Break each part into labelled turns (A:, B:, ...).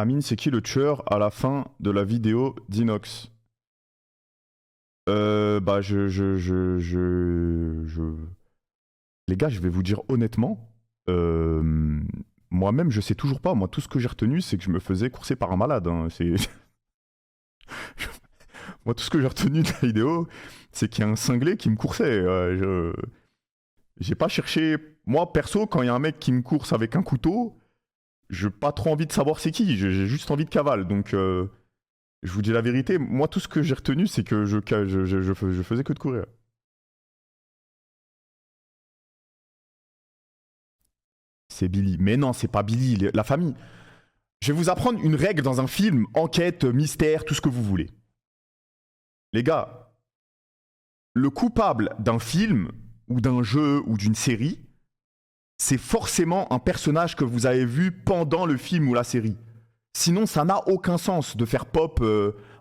A: Amine, c'est qui le tueur à la fin de la vidéo d'Inox? Bah, Les gars, je vais vous dire honnêtement, moi-même, je sais toujours pas. Moi, tout ce que j'ai retenu, c'est que je me faisais courser par un malade. Hein. Moi, tout ce que j'ai retenu de la vidéo, c'est qu'il y a un cinglé qui me coursait. J'ai pas cherché. Moi, perso, quand il y a un mec qui me course avec un couteau, j'ai pas trop envie de savoir c'est qui. J'ai juste envie de cavale. Donc, je vous dis la vérité. Moi, tout ce que j'ai retenu, c'est que je faisais que de courir. C'est Billy. Mais non, c'est pas Billy. La famille. Je vais vous apprendre une règle dans un film, enquête, mystère, tout ce que vous voulez. Les gars, le coupable d'un film ou d'un jeu ou d'une série, c'est forcément un personnage que vous avez vu pendant le film ou la série. Sinon, ça n'a aucun sens de faire pop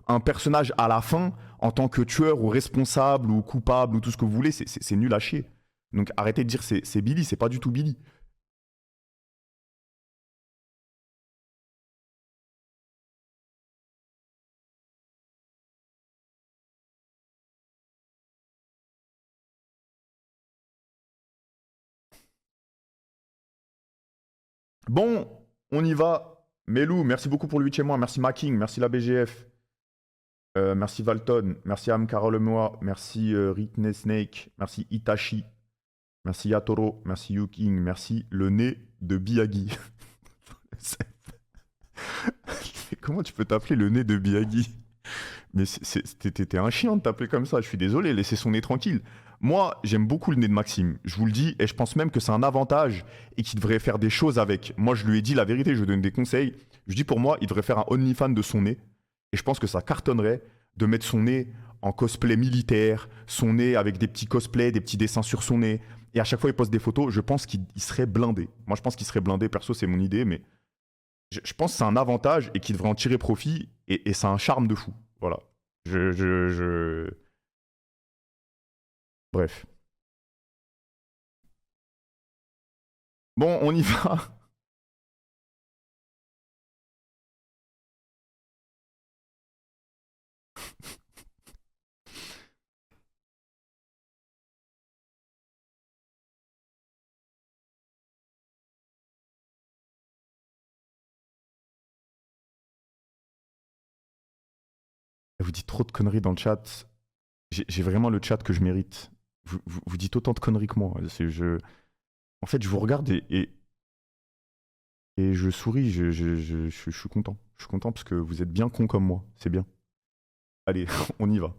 A: un personnage à la fin en tant que tueur ou responsable ou coupable ou tout ce que vous voulez. C'est nul à chier. Donc arrêtez de dire c'est Billy, c'est pas du tout Billy. Bon, on y va. Melou, merci beaucoup pour le 8e mois. Merci Making, merci la BGF. Merci Valton, merci Am Carole Moa, merci Ritney Snake, merci Itachi, merci Yatoro, merci Yuking, merci le nez de Biyagi. Comment tu peux t'appeler le nez de Biyagi? Mais t'es un chien de t'appeler comme ça, je suis désolé, laissez son nez tranquille. Moi, j'aime beaucoup le nez de Maxime, je vous le dis, et je pense même que c'est un avantage et qu'il devrait faire des choses avec. Moi, je lui ai dit la vérité, je lui donne des conseils. Je dis pour moi, il devrait faire un OnlyFans de son nez. Et je pense que ça cartonnerait de mettre son nez en cosplay militaire, son nez avec des petits cosplays, des petits dessins sur son nez. Et à chaque fois, il poste des photos. Je pense qu'il serait blindé. Moi, je pense qu'il serait blindé. Perso, c'est mon idée, mais je pense que c'est un avantage et qu'il devrait en tirer profit. Et c'est un charme de fou. Voilà. Bref. Bon, on y va. Vous dites trop de conneries dans le chat. J'ai vraiment le chat que je mérite. Vous dites autant de conneries que moi. En fait, je vous regarde et je souris. Je suis content. Je suis content parce que vous êtes bien cons comme moi. C'est bien. Allez, on y va.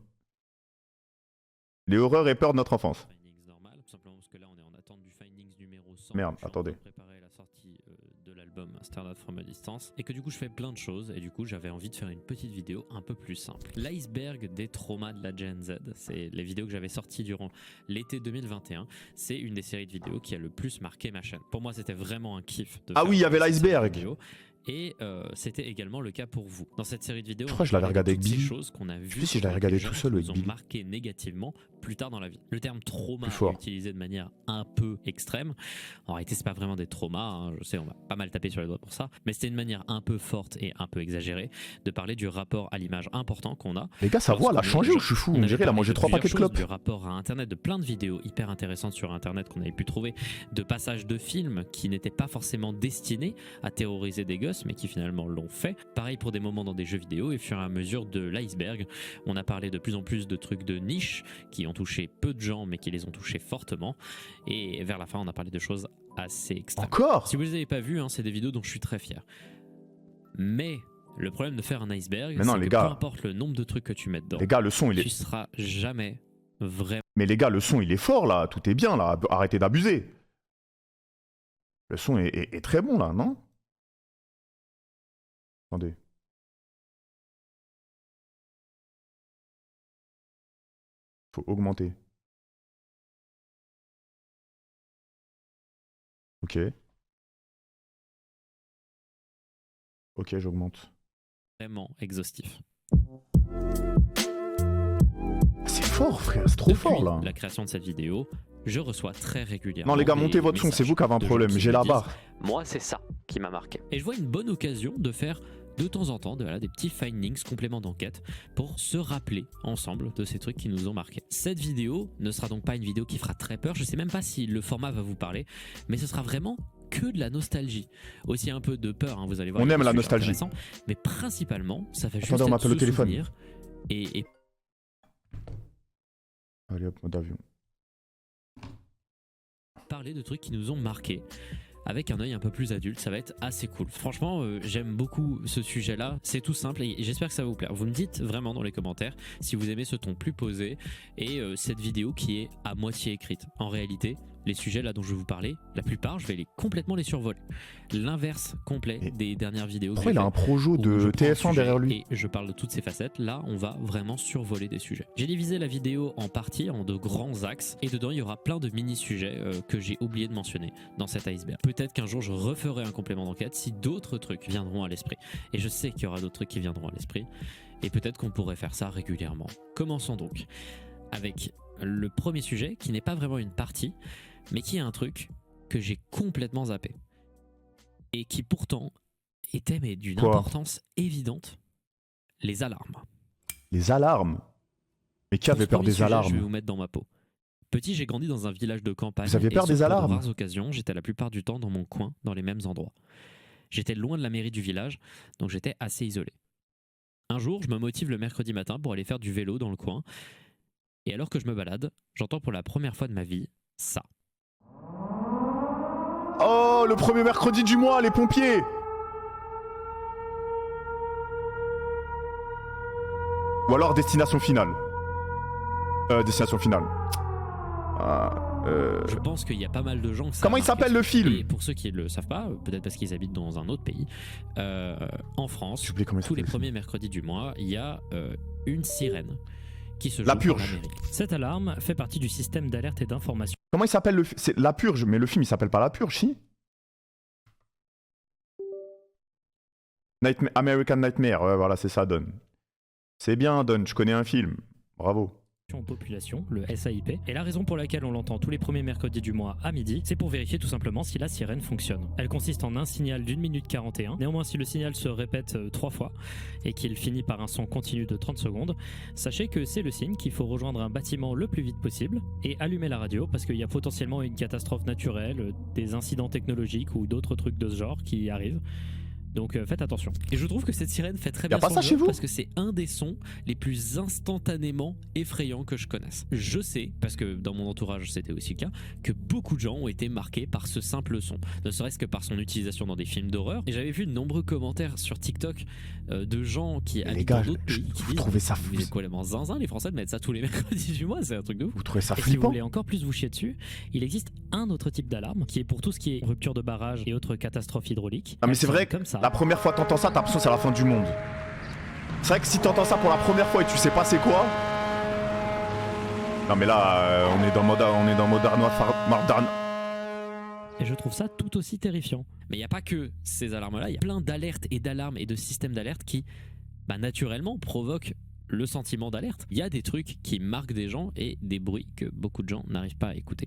A: Les horreurs et peurs de notre enfance.
B: Normal, tout simplement parce que là on est en attente du Findings numéro 100.
A: Merde, attendez.
B: Préparer la sortie de l'album Stared at from a Distance et que du coup je fais plein de choses et du coup j'avais envie de faire une petite vidéo un peu plus simple. L'iceberg des traumas de la Gen Z, c'est les vidéos que j'avais sorties durant l'été 2021. C'est une des séries de vidéos qui a le plus marqué ma chaîne. Pour moi c'était vraiment un kiff.
A: Ah oui, il y avait l'iceberg.
B: Et c'était également le cas pour vous. Dans cette série de vidéos,
A: je crois que je l'avais regardé avec Billy.
B: choses qu'on a vues,
A: je sais si je l'avais regardé tout seul avec Billy.
B: Marqué négativement plus tard dans la vie. Le terme trauma est utilisé de manière un peu extrême. En réalité, c'est pas vraiment des traumas. Hein. Je sais, on va pas mal taper sur les doigts pour ça, mais c'était une manière un peu forte et un peu exagérée de parler du rapport à l'image important qu'on a.
A: Les gars, sa voix elle a changé ou je suis fou? On dirait il a mangé 3 paquets de clopes.
B: Du rapport à Internet, de plein de vidéos hyper intéressantes sur Internet qu'on avait pu trouver, de passages de films qui n'étaient pas forcément destinés à terroriser des gosses, mais qui finalement l'ont fait. Pareil pour des moments dans des jeux vidéo et au fur et à mesure de l'iceberg, on a parlé de plus en plus de trucs de niche qui ont touché peu de gens mais qui les ont touchés fortement et vers la fin on a parlé de choses assez extrêmes.
A: Encore?
B: Si vous les avez pas vues, hein, c'est des vidéos dont je suis très fier. Mais le problème de faire un iceberg, c'est que peu importe le nombre de trucs que tu mets dedans,
A: les gars, le son il est...
B: tu seras jamais vraiment...
A: Mais les gars, le son il est fort là, tout est bien là, arrêtez d'abuser. Le son est très bon là, non? Attendez. Faut augmenter. Ok. Ok, j'augmente.
B: Vraiment exhaustif.
A: C'est fort, frère, c'est trop fort là.
B: La création de cette vidéo, je reçois très régulièrement.
A: Non, les gars, montez votre son, c'est vous qui avez un problème. J'ai la barre.
B: Moi, c'est ça qui m'a marqué. Et je vois une bonne occasion de faire de temps en temps voilà, des petits findings, compléments d'enquête pour se rappeler ensemble de ces trucs qui nous ont marqués. Cette vidéo ne sera donc pas une vidéo qui fera très peur, je sais même pas si le format va vous parler, mais ce sera vraiment que de la nostalgie. Aussi un peu de peur, hein, vous allez voir.
A: On aime la nostalgie.
B: Mais principalement, ça va juste
A: Attendez, on
B: être
A: m'appelle au
B: se
A: téléphone.
B: souvenir et
A: Allez hop, mode avion.
B: parler de trucs qui nous ont marqués avec un œil un peu plus adulte, ça va être assez cool. Franchement, j'aime beaucoup ce sujet-là, c'est tout simple et j'espère que ça va vous plaire. Vous me dites vraiment dans les commentaires si vous aimez ce ton plus posé et cette vidéo qui est à moitié écrite. En réalité, les sujets là dont je vais vous parler, la plupart, je vais complètement les survoler. L'inverse complet des dernières vidéos.
A: Pourquoi il a un projo de TF1 derrière lui?
B: Et je parle de toutes ces facettes. Là, on va vraiment survoler des sujets. J'ai divisé la vidéo en parties, en de grands axes, et dedans, il y aura plein de mini-sujets que j'ai oublié de mentionner dans cet iceberg. Peut-être qu'un jour, je referai un complément d'enquête si d'autres trucs viendront à l'esprit. Et je sais qu'il y aura d'autres trucs qui viendront à l'esprit. Et peut-être qu'on pourrait faire ça régulièrement. Commençons donc avec le premier sujet, qui n'est pas vraiment une partie, mais qui est un truc que j'ai complètement zappé. Et qui pourtant était mais d'une importance évidente, les alarmes.
A: Les alarmes? Mais qui avait peur des alarmes?
B: Je vais vous mettre dans ma peau. Petit, j'ai grandi dans un village de campagne.
A: Vous aviez peur des alarmes?
B: Pour de rares occasions, j'étais la plupart du temps dans mon coin, dans les mêmes endroits. J'étais loin de la mairie du village, donc j'étais assez isolé. Un jour, je me motive le mercredi matin pour aller faire du vélo dans le coin. Et alors que je me balade, j'entends pour la première fois de ma vie ça.
A: Oh, le premier mercredi du mois, les pompiers! Ou alors Destination Finale. Destination Finale.
B: Je pense qu'il y a pas mal de gens.
A: Comment il s'appelle le film?
B: Et pour ceux qui ne le savent pas, peut-être parce qu'ils habitent dans un autre pays, en France, tous les premiers mercredis du mois, il y a une sirène qui se joue.
A: La Purge.
C: Cette alarme fait partie du système d'alerte et d'information.
A: Comment il s'appelle le film? C'est La Purge, mais le film il s'appelle pas La Purge, si? American Nightmare, ouais, voilà, c'est ça, Don. C'est bien, Don, je connais un film. Bravo.
C: Population, le SAIP, et la raison pour laquelle on l'entend tous les premiers mercredis du mois à midi, c'est pour vérifier tout simplement si la sirène fonctionne. Elle consiste en un signal d'1 minute 41, néanmoins si le signal se répète 3 fois et qu'il finit par un son continu de 30 secondes, sachez que c'est le signe qu'il faut rejoindre un bâtiment le plus vite possible et allumer la radio parce qu'il y a potentiellement une catastrophe naturelle, des incidents technologiques ou d'autres trucs de ce genre qui arrivent. Donc faites attention. Et je trouve que cette sirène fait très bien son jeu parce que c'est un des sons les plus instantanément effrayants que je connaisse. Je sais, parce que dans mon entourage c'était aussi le cas, que beaucoup de gens ont été marqués par ce simple son. Ne serait-ce que par son utilisation dans des films d'horreur. Et j'avais vu de nombreux commentaires sur TikTok de gens qui habitent dans d'autres pays qui disent
A: trouvez ça fou?
B: Vous êtes complètement zinzin les Français de mettre ça tous les mercredis du mois, c'est un truc de ouf.
A: Vous trouvez ça
C: flippant? Et si vous voulez encore plus vous chier dessus, il existe un autre type d'alarme qui est pour tout ce qui est rupture de barrage et autres catastrophes hydrauliques.
A: Ah mais c'est vrai que la première fois que t'entends ça, t'as l'impression que c'est la fin du monde. C'est vrai que si t'entends ça pour la première fois et tu sais pas c'est quoi... Non mais là, on est dans mode
C: Et je trouve ça tout aussi terrifiant.
B: Mais il n'y a pas que ces alarmes-là, il y a plein d'alertes et d'alarmes et de systèmes d'alerte qui, naturellement, provoquent le sentiment d'alerte. Il y a des trucs qui marquent des gens et des bruits que beaucoup de gens n'arrivent pas à écouter.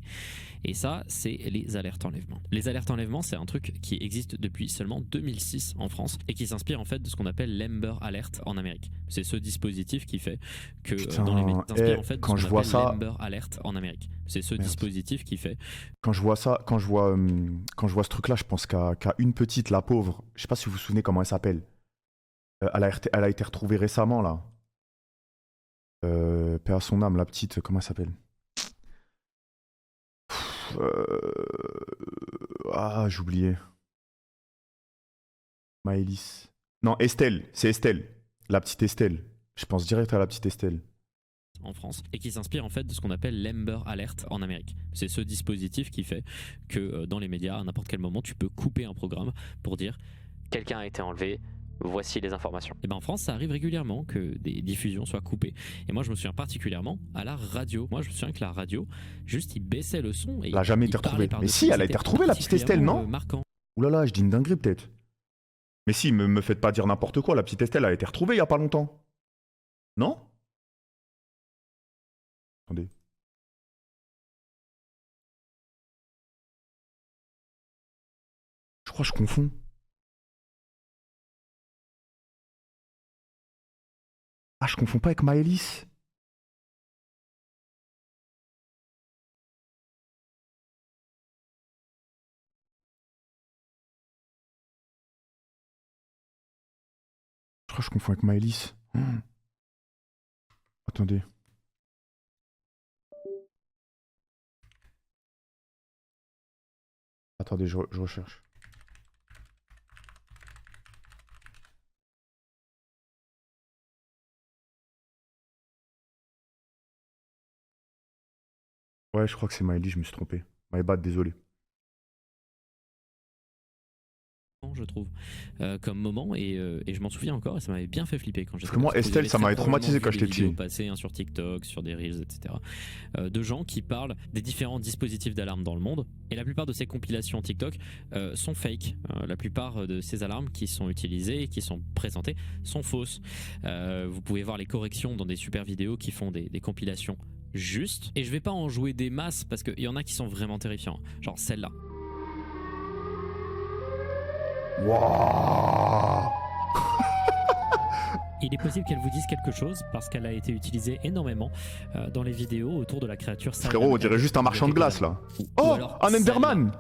B: Et ça, c'est les alertes enlèvement. Les alertes enlèvement, c'est un truc qui existe depuis seulement 2006 en France et qui s'inspire en fait de ce qu'on appelle l'Amber Alert en Amérique. C'est ce dispositif qui fait que dans les médias, s'inspire en fait de
A: quand
B: ce
A: je
B: qu'on
A: vois
B: appelle
A: ça,
B: l'Amber Alert en Amérique. C'est ce dispositif qui fait.
A: Quand je vois ça, quand je vois ce truc-là, je pense qu'à une petite, la pauvre. Je sais pas si vous vous souvenez comment elle s'appelle. Elle a été retrouvée récemment là. Paix à son âme, la petite, comment elle s'appelle? J'ai oublié. Maëlys. Non, Estelle, c'est Estelle. La petite Estelle. Je pense direct à la petite Estelle.
B: En France et qui s'inspire en fait de ce qu'on appelle l'Amber Alert en Amérique. C'est ce dispositif qui fait que dans les médias, à n'importe quel moment, tu peux couper un programme pour dire quelqu'un a été enlevé. Voici les informations. Et en France, ça arrive régulièrement que des diffusions soient coupées. Et moi, je me souviens particulièrement à la radio. Moi, je me souviens que la radio, juste, il baissait le son. Et
A: elle n'a jamais été retrouvée. Mais si, elle a été retrouvée, la petite Estelle, non? Ouh là là, je dis une dinguerie peut-être. Mais si, me faites pas dire n'importe quoi. La petite Estelle a été retrouvée il y a pas longtemps. Non? Attendez. Je crois que je confonds. Ah, je confonds pas avec Maëlys. Je crois que je confonds avec Maëlys. Attendez. Attendez, je recherche. Ouais, je crois que c'est Maëlys, je me suis trompé. My bad, désolé.
B: Je trouve, comme moment, et je m'en souviens encore, et ça m'avait bien fait flipper quand j'étais
A: Parce que moi,
B: gosse. Vous
A: Estelle,
B: avez
A: ça
B: très
A: m'avait
B: probablement
A: traumatisé
B: vu
A: quand
B: des
A: j'étais
B: vidéos
A: petit.
B: passer, hein, sur TikTok, sur des Reels, etc. De gens qui parlent des différents dispositifs d'alarme dans le monde, et la plupart de ces compilations TikTok sont fake. La plupart de ces alarmes qui sont utilisées et qui sont présentées sont fausses. Vous pouvez voir les corrections dans des super vidéos qui font des compilations justes, et je vais pas en jouer des masses parce qu'il y en a qui sont vraiment terrifiants, genre celle-là.
A: Waouh!
C: Il est possible qu'elle vous dise quelque chose parce qu'elle a été utilisée énormément dans les vidéos autour de la créature Silent
A: Frérot, on dirait
C: Hill
A: juste un
C: il y a
A: marchand de
C: quelques
A: glace,
C: années.
A: là.
B: Ou
A: Oh!
B: alors
A: Un
B: celle-là.
A: Enderman!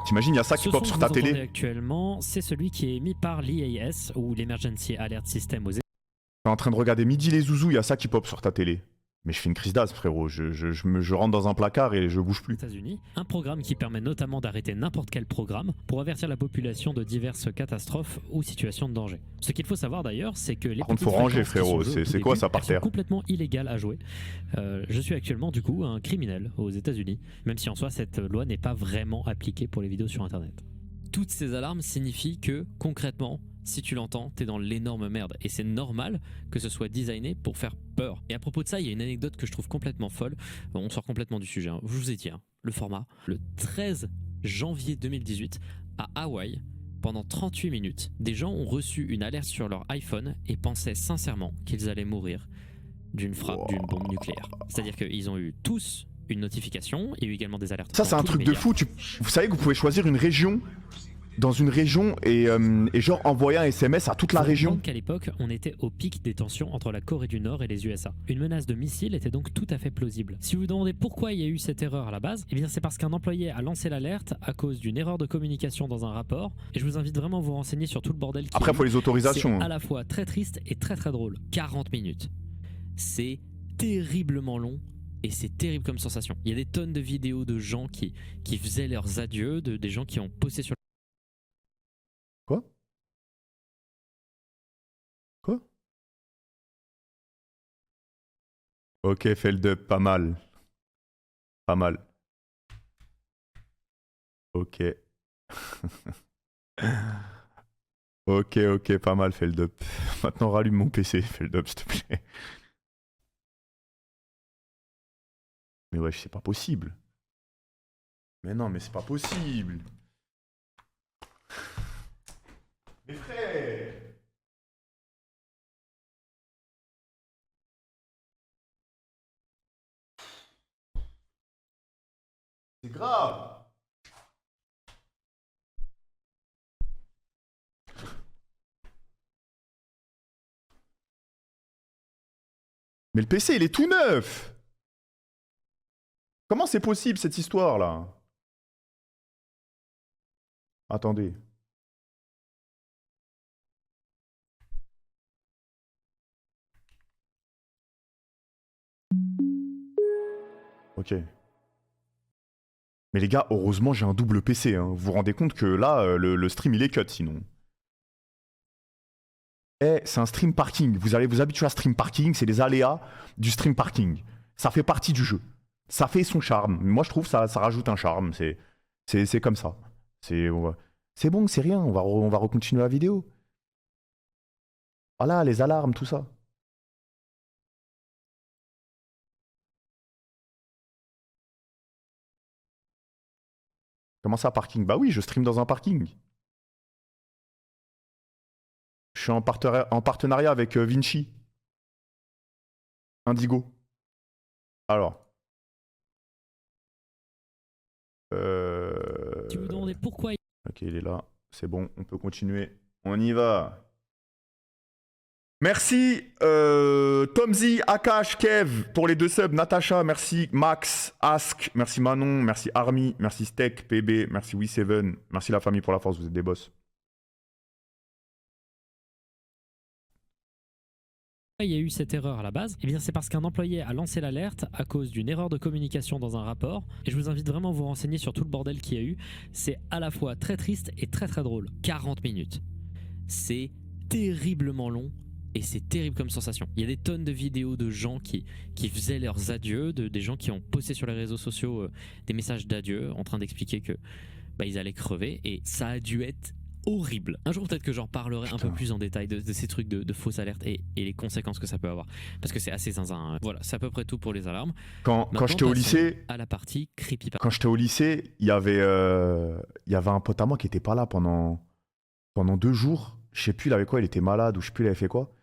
A: T'imagines, il y a ça qui
C: Ce
A: pop
C: son
A: sur
C: que
A: ta
C: vous entendez
A: télé?
C: actuellement, c'est celui qui est émis par l'EAS ou l'Emergency Alert System aux
A: T'es en train de regarder Midi les Zouzous, il y a ça qui pop sur ta télé. Mais je fais une crise d'asthme, frérot. Je rentre dans un placard et je bouge plus.
C: États-Unis, un programme qui permet notamment d'arrêter n'importe quel programme pour avertir la population de diverses catastrophes ou situations de danger. Ce qu'il faut savoir d'ailleurs, c'est que les
A: Par contre,
C: petites
A: faut ranger,
C: fréquences qui
A: frérot.
C: sont jouées au
A: C'est
C: tout
A: quoi
C: début,
A: ça par
C: elles sont
A: terre?
C: complètement illégales à jouer. Je suis actuellement du coup un criminel aux États-Unis, même si en soi cette loi n'est pas vraiment appliquée pour les vidéos sur Internet.
B: Toutes ces alarmes signifient que, concrètement, si tu l'entends, t'es dans l'énorme merde. Et c'est normal que ce soit designé pour faire peur. Et à propos de ça, il y a une anecdote que je trouve complètement folle. On sort complètement du sujet, hein. Je vous ai dit, hein, le format. Le 13 janvier 2018, à Hawaï, pendant 38 minutes, des gens ont reçu une alerte sur leur iPhone et pensaient sincèrement qu'ils allaient mourir d'une frappe d'une bombe nucléaire. C'est-à-dire qu'ils ont eu tous une notification, il y a eu également des alertes.
A: Ça,
B: dans
A: c'est un
B: tous les
A: truc de
B: médias.
A: fou. Vous savez que vous pouvez choisir une région dans une région et genre envoyer un SMS à toute la
C: Faut
A: région.
C: comprendre qu'à l'époque, on était au pic des tensions entre la Corée du Nord et les USA. Une menace de missile était donc tout à fait plausible. Si vous vous demandez pourquoi il y a eu cette erreur à la base, eh bien c'est parce qu'un employé a lancé l'alerte à cause d'une erreur de communication dans un rapport. Et je vous invite vraiment à vous renseigner sur tout le bordel qui
A: Après, il faut les autorisations.
C: C'est à la fois très triste et très très drôle.
B: 40 minutes. C'est terriblement long et c'est terrible comme sensation. Il y a des tonnes de vidéos de gens qui faisaient leurs adieux, des gens qui ont posté sur
A: Quoi? Quoi? Ok, Feldup, pas mal. Pas mal. Ok. Ok, pas mal, Feldup. Maintenant, rallume mon PC, Feldup, s'il te plaît. Mais ouais, c'est pas possible. Mais non, mais c'est pas possible. Mais frère! C'est grave! Mais le PC, il est tout neuf! Comment c'est possible cette histoire-là? Attendez. Ok. Mais les gars, heureusement j'ai un double PC. Hein. Vous vous rendez compte que là, le stream il est cut sinon. Eh, c'est un stream parking. Vous allez vous habituer à stream parking, c'est les aléas du stream parking. Ça fait partie du jeu. Ça fait son charme. Moi je trouve ça rajoute un charme. C'est comme ça. C'est bon, c'est rien. On va recontinuer la vidéo. Voilà, les alarmes, tout ça. Comment ça, parking? Bah oui, je stream dans un parking. Je suis en partenariat avec Vinci. Indigo. Alors.
C: Si vous vous demandez pourquoi
A: Ok, il est là. C'est bon, on peut continuer. On y va. Merci Tomzi, Akash, Kev pour les 2 subs. Natacha, merci. Max, Ask, merci Manon, merci Army, merci Steak, PB, merci We7. Merci la famille pour la force, vous êtes des boss.
C: il y a eu cette erreur à la base, eh bien c'est parce qu'un employé a lancé l'alerte à cause d'une erreur de communication dans un rapport. Et je vous invite vraiment à vous renseigner sur tout le bordel qu'il y a eu. C'est à la fois très triste et très très drôle. 40 minutes. C'est terriblement long. Et c'est terrible comme sensation. Il y a des tonnes de vidéos de gens qui faisaient leurs adieux, des gens qui ont posté sur les réseaux sociaux des messages d'adieu en train d'expliquer que ils allaient crever. Et ça a dû être horrible. Un jour peut-être que j'en parlerai un peu plus en détail de ces trucs de fausses alertes et les conséquences que ça peut avoir. Parce que c'est assez zinzin. Voilà, c'est à peu près tout pour les alarmes.
A: Quand j'étais au lycée,
C: à la partie creepypasta.
A: Quand j'étais au lycée, il y avait un pote à moi qui était pas là pendant 2 jours. Je sais plus, il avait quoi, il était malade ou je sais plus, il avait fait quoi.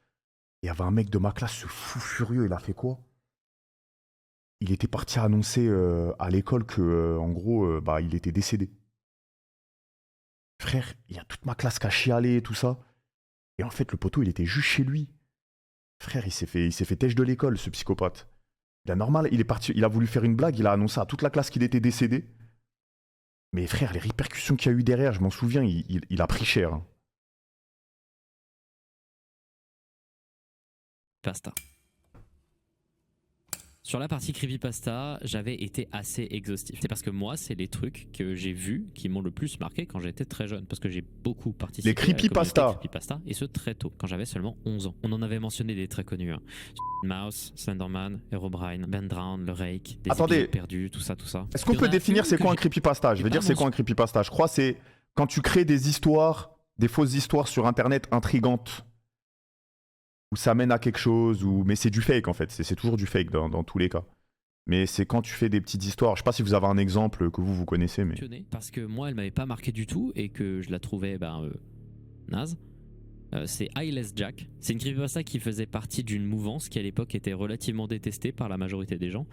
A: Il y avait un mec de ma classe, ce fou furieux, il a fait quoi? Il était parti annoncer à l'école que, en gros, il était décédé. Frère, il y a toute ma classe qui a chialé et tout ça. Et en fait, le poteau, il était juste chez lui. Frère, il s'est fait têche de l'école, ce psychopathe. Il a normal, il est parti, il a voulu faire une blague, il a annoncé à toute la classe qu'il était décédé. Mais frère, les répercussions qu'il y a eu derrière, je m'en souviens, il a pris cher. Hein.
C: Pasta. Sur la partie creepypasta, j'avais été assez exhaustif. C'est parce que moi, c'est les trucs que j'ai vus qui m'ont le plus marqué quand j'étais très jeune. Parce que j'ai beaucoup participé
A: les creepypasta.
C: À la creepypasta, et ce très tôt, quand j'avais seulement 11 ans. On en avait mentionné des très connus. Hein. Mouse, Slenderman, Herobrine, Ben Drown, le Rake, des épisodes perdus, tout ça.
A: Est-ce qu'on peut définir c'est quoi un creepypasta? Je veux dire c'est quoi un creepypasta? Je crois que c'est quand tu crées des histoires, des fausses histoires sur internet intrigantes. Où ça mène à quelque chose, mais c'est du fake en fait, c'est toujours du fake dans tous les cas. Mais c'est quand tu fais des petites histoires, je sais pas si vous avez un exemple que vous connaissez, mais...
C: Parce que moi elle m'avait pas marqué du tout et que je la trouvais naze. C'est Eyeless Jack. C'est une creepypasta qui faisait partie d'une mouvance qui à l'époque était relativement détestée par la majorité des gens,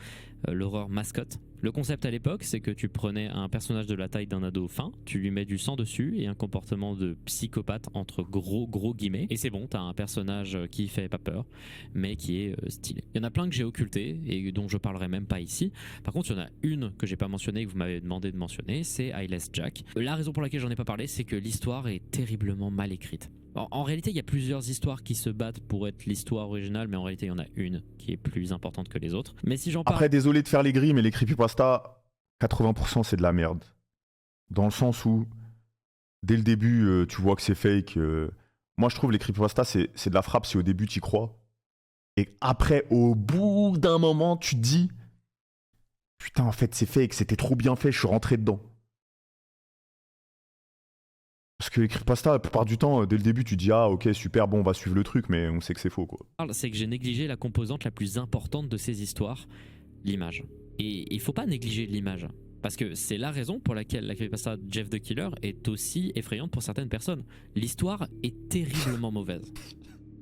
C: l'horreur mascotte. Le concept à l'époque, c'est que tu prenais un personnage de la taille d'un ado fin, tu lui mets du sang dessus et un comportement de psychopathe entre gros guillemets, et c'est bon, t'as un personnage qui fait pas peur, mais qui est stylé. Il y en a plein que j'ai occulté et dont je parlerai même pas ici. Par contre, il y en a une que j'ai pas mentionnée et que vous m'avez demandé de mentionner, c'est Eyeless Jack. La raison pour laquelle j'en ai pas parlé, c'est que l'histoire est terriblement mal écrite. En réalité, il y a plusieurs histoires qui se battent pour être l'histoire originale, mais en réalité, il y en a une qui est plus importante que les autres. Mais si j'en parle...
A: Après, désolé de faire les grilles, mais les creepypasta, 80% c'est de la merde. Dans le sens où, dès le début, tu vois que c'est fake. Moi, je trouve les creepypasta, c'est de la frappe si au début, tu y crois. Et après, au bout d'un moment, tu te dis, putain, en fait, c'est fake, c'était trop bien fait, je suis rentré dedans. Parce que les creepypasta, la plupart du temps, dès le début, tu dis ah ok super, bon on va suivre le truc, mais on sait que c'est faux quoi.
C: C'est que j'ai négligé la composante la plus importante de ces histoires, l'image. Et il faut pas négliger l'image. Parce que c'est la raison pour laquelle la creepypasta Jeff the Killer est aussi effrayante pour certaines personnes. L'histoire est terriblement mauvaise.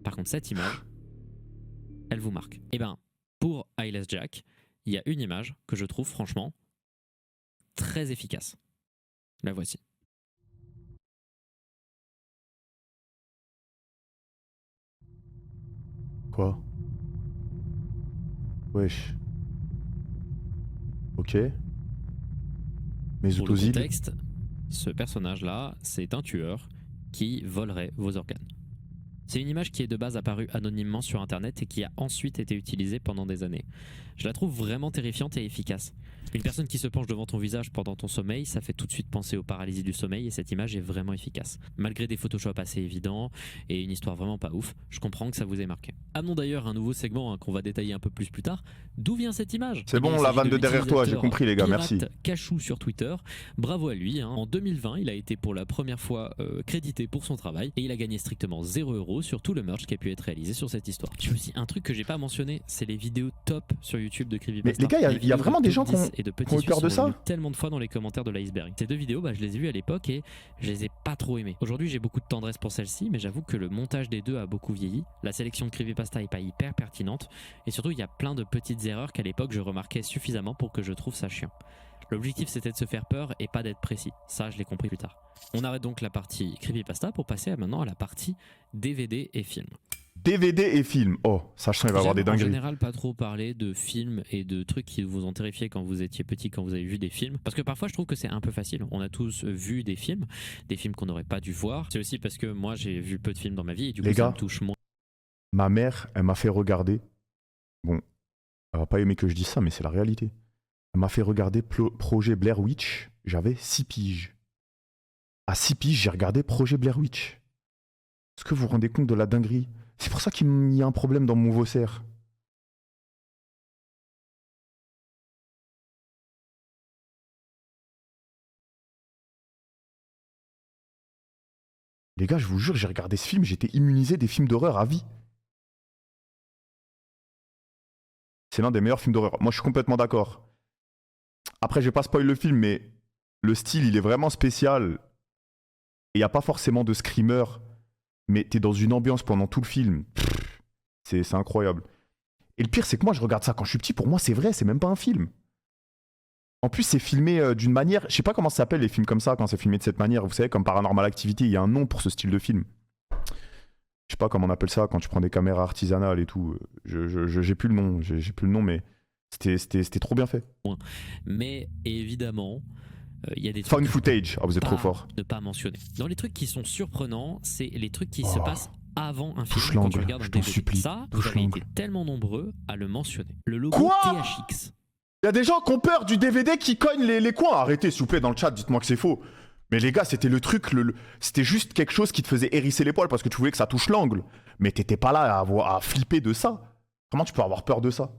C: Par contre, cette image, elle vous marque. Et ben, pour Eyeless Jack, il y a une image que je trouve franchement très efficace. La voici.
A: Quoi? Wesh. Ok. Mais
C: pour le contexte, ce personnage-là, c'est un tueur qui volerait vos organes. C'est une image qui est de base apparue anonymement sur internet et qui a ensuite été utilisée pendant des années. Je la trouve vraiment terrifiante et efficace. Une personne qui se penche devant ton visage pendant ton sommeil, ça fait tout de suite penser aux paralysies du sommeil et cette image est vraiment efficace. Malgré des Photoshop assez évidents et une histoire vraiment pas ouf, je comprends que ça vous ait marqué. Amenons d'ailleurs un nouveau segment qu'on va détailler un peu plus tard. D'où vient cette image?
A: C'est bon, la vanne de derrière toi, j'ai compris les gars, merci.
C: Cachou sur Twitter, bravo à lui. En 2020, il a été pour la première fois crédité pour son travail et il a gagné strictement 0€ sur tout le merch qui a pu être réalisé sur cette histoire. Puis aussi, un truc que j'ai pas mentionné, c'est les vidéos top sur YouTube de creepypasta.
A: Mais les gars, il y a vraiment des gens qui ont eu peur de ça.
C: Tellement de fois dans les commentaires de l'iceberg. Ces deux vidéos, je les ai vues à l'époque et je les ai pas trop aimées. Aujourd'hui, j'ai beaucoup de tendresse pour celle-ci, mais j'avoue que le montage des deux a beaucoup vieilli. La sélection de creepypasta est pas hyper pertinente et surtout, il y a plein de petites erreurs qu'à l'époque je remarquais suffisamment pour que je trouve ça chiant.
B: L'objectif c'était de se faire peur et pas d'être précis. Ça, je l'ai compris plus tard. On arrête donc la partie creepypasta pour passer maintenant à la partie DVD et films.
A: DVD et films. Oh, ça je sens il va y avoir des
B: J'aime en
A: dingueries.
B: général pas trop parler de films et de trucs qui vous ont terrifié quand vous étiez petit, quand vous avez vu des films. Parce que parfois je trouve que c'est un peu facile. On a tous vu des films qu'on n'aurait pas dû voir. C'est aussi parce que moi j'ai vu peu de films dans ma vie et du coup
A: Les
B: ça
A: gars,
B: me touche moins.
A: Ma mère, elle m'a fait regarder. Bon, elle va pas aimer que je dise ça, mais c'est la réalité. Elle m'a fait regarder Projet Blair Witch. J'avais 6 piges. À 6 piges, j'ai regardé Projet Blair Witch. Est-ce que vous vous rendez compte de la dinguerie? C'est pour ça qu'il y a un problème dans mon Vaussaire. Les gars, je vous jure, j'ai regardé ce film, j'étais immunisé des films d'horreur à vie. C'est l'un des meilleurs films d'horreur. Moi, je suis complètement d'accord. Après, je vais pas spoil le film, mais le style, il est vraiment spécial. Et il n'y a pas forcément de screamer, mais t'es dans une ambiance pendant tout le film. C'est incroyable. Et le pire, c'est que moi, je regarde ça quand je suis petit. Pour moi, c'est vrai, c'est même pas un film. En plus, c'est filmé d'une manière... Je sais pas comment ça s'appelle les films comme ça, quand c'est filmé de cette manière. Vous savez, comme Paranormal Activity, il y a un nom pour ce style de film. Je sais pas comment on appelle ça, quand tu prends des caméras artisanales et tout. J'ai plus le nom, j'ai plus le nom, mais c'était trop bien fait.
B: Mais évidemment, il y a des trucs
A: Found footage, oh, vous êtes trop fort.
B: ne pas mentionner. Dans les trucs qui sont surprenants, c'est les trucs qui se passent avant un
A: touche
B: film quand tu
A: l'angle,
B: regardes un
A: je t'en
B: DVD.
A: supplie,
B: Ça, vous
A: touche
B: avez été
A: l'angle.
B: tellement nombreux à le mentionner. Le logo
A: Quoi
B: THX.
A: Il y a des gens qui ont peur du DVD qui cognent les coins. Arrêtez, s'il vous plaît, dans le chat, dites-moi que c'est faux. Mais les gars, c'était le truc, c'était juste quelque chose qui te faisait hérisser les poils parce que tu voulais que ça touche l'angle. Mais t'étais pas là à flipper de ça. Comment tu peux avoir peur de ça?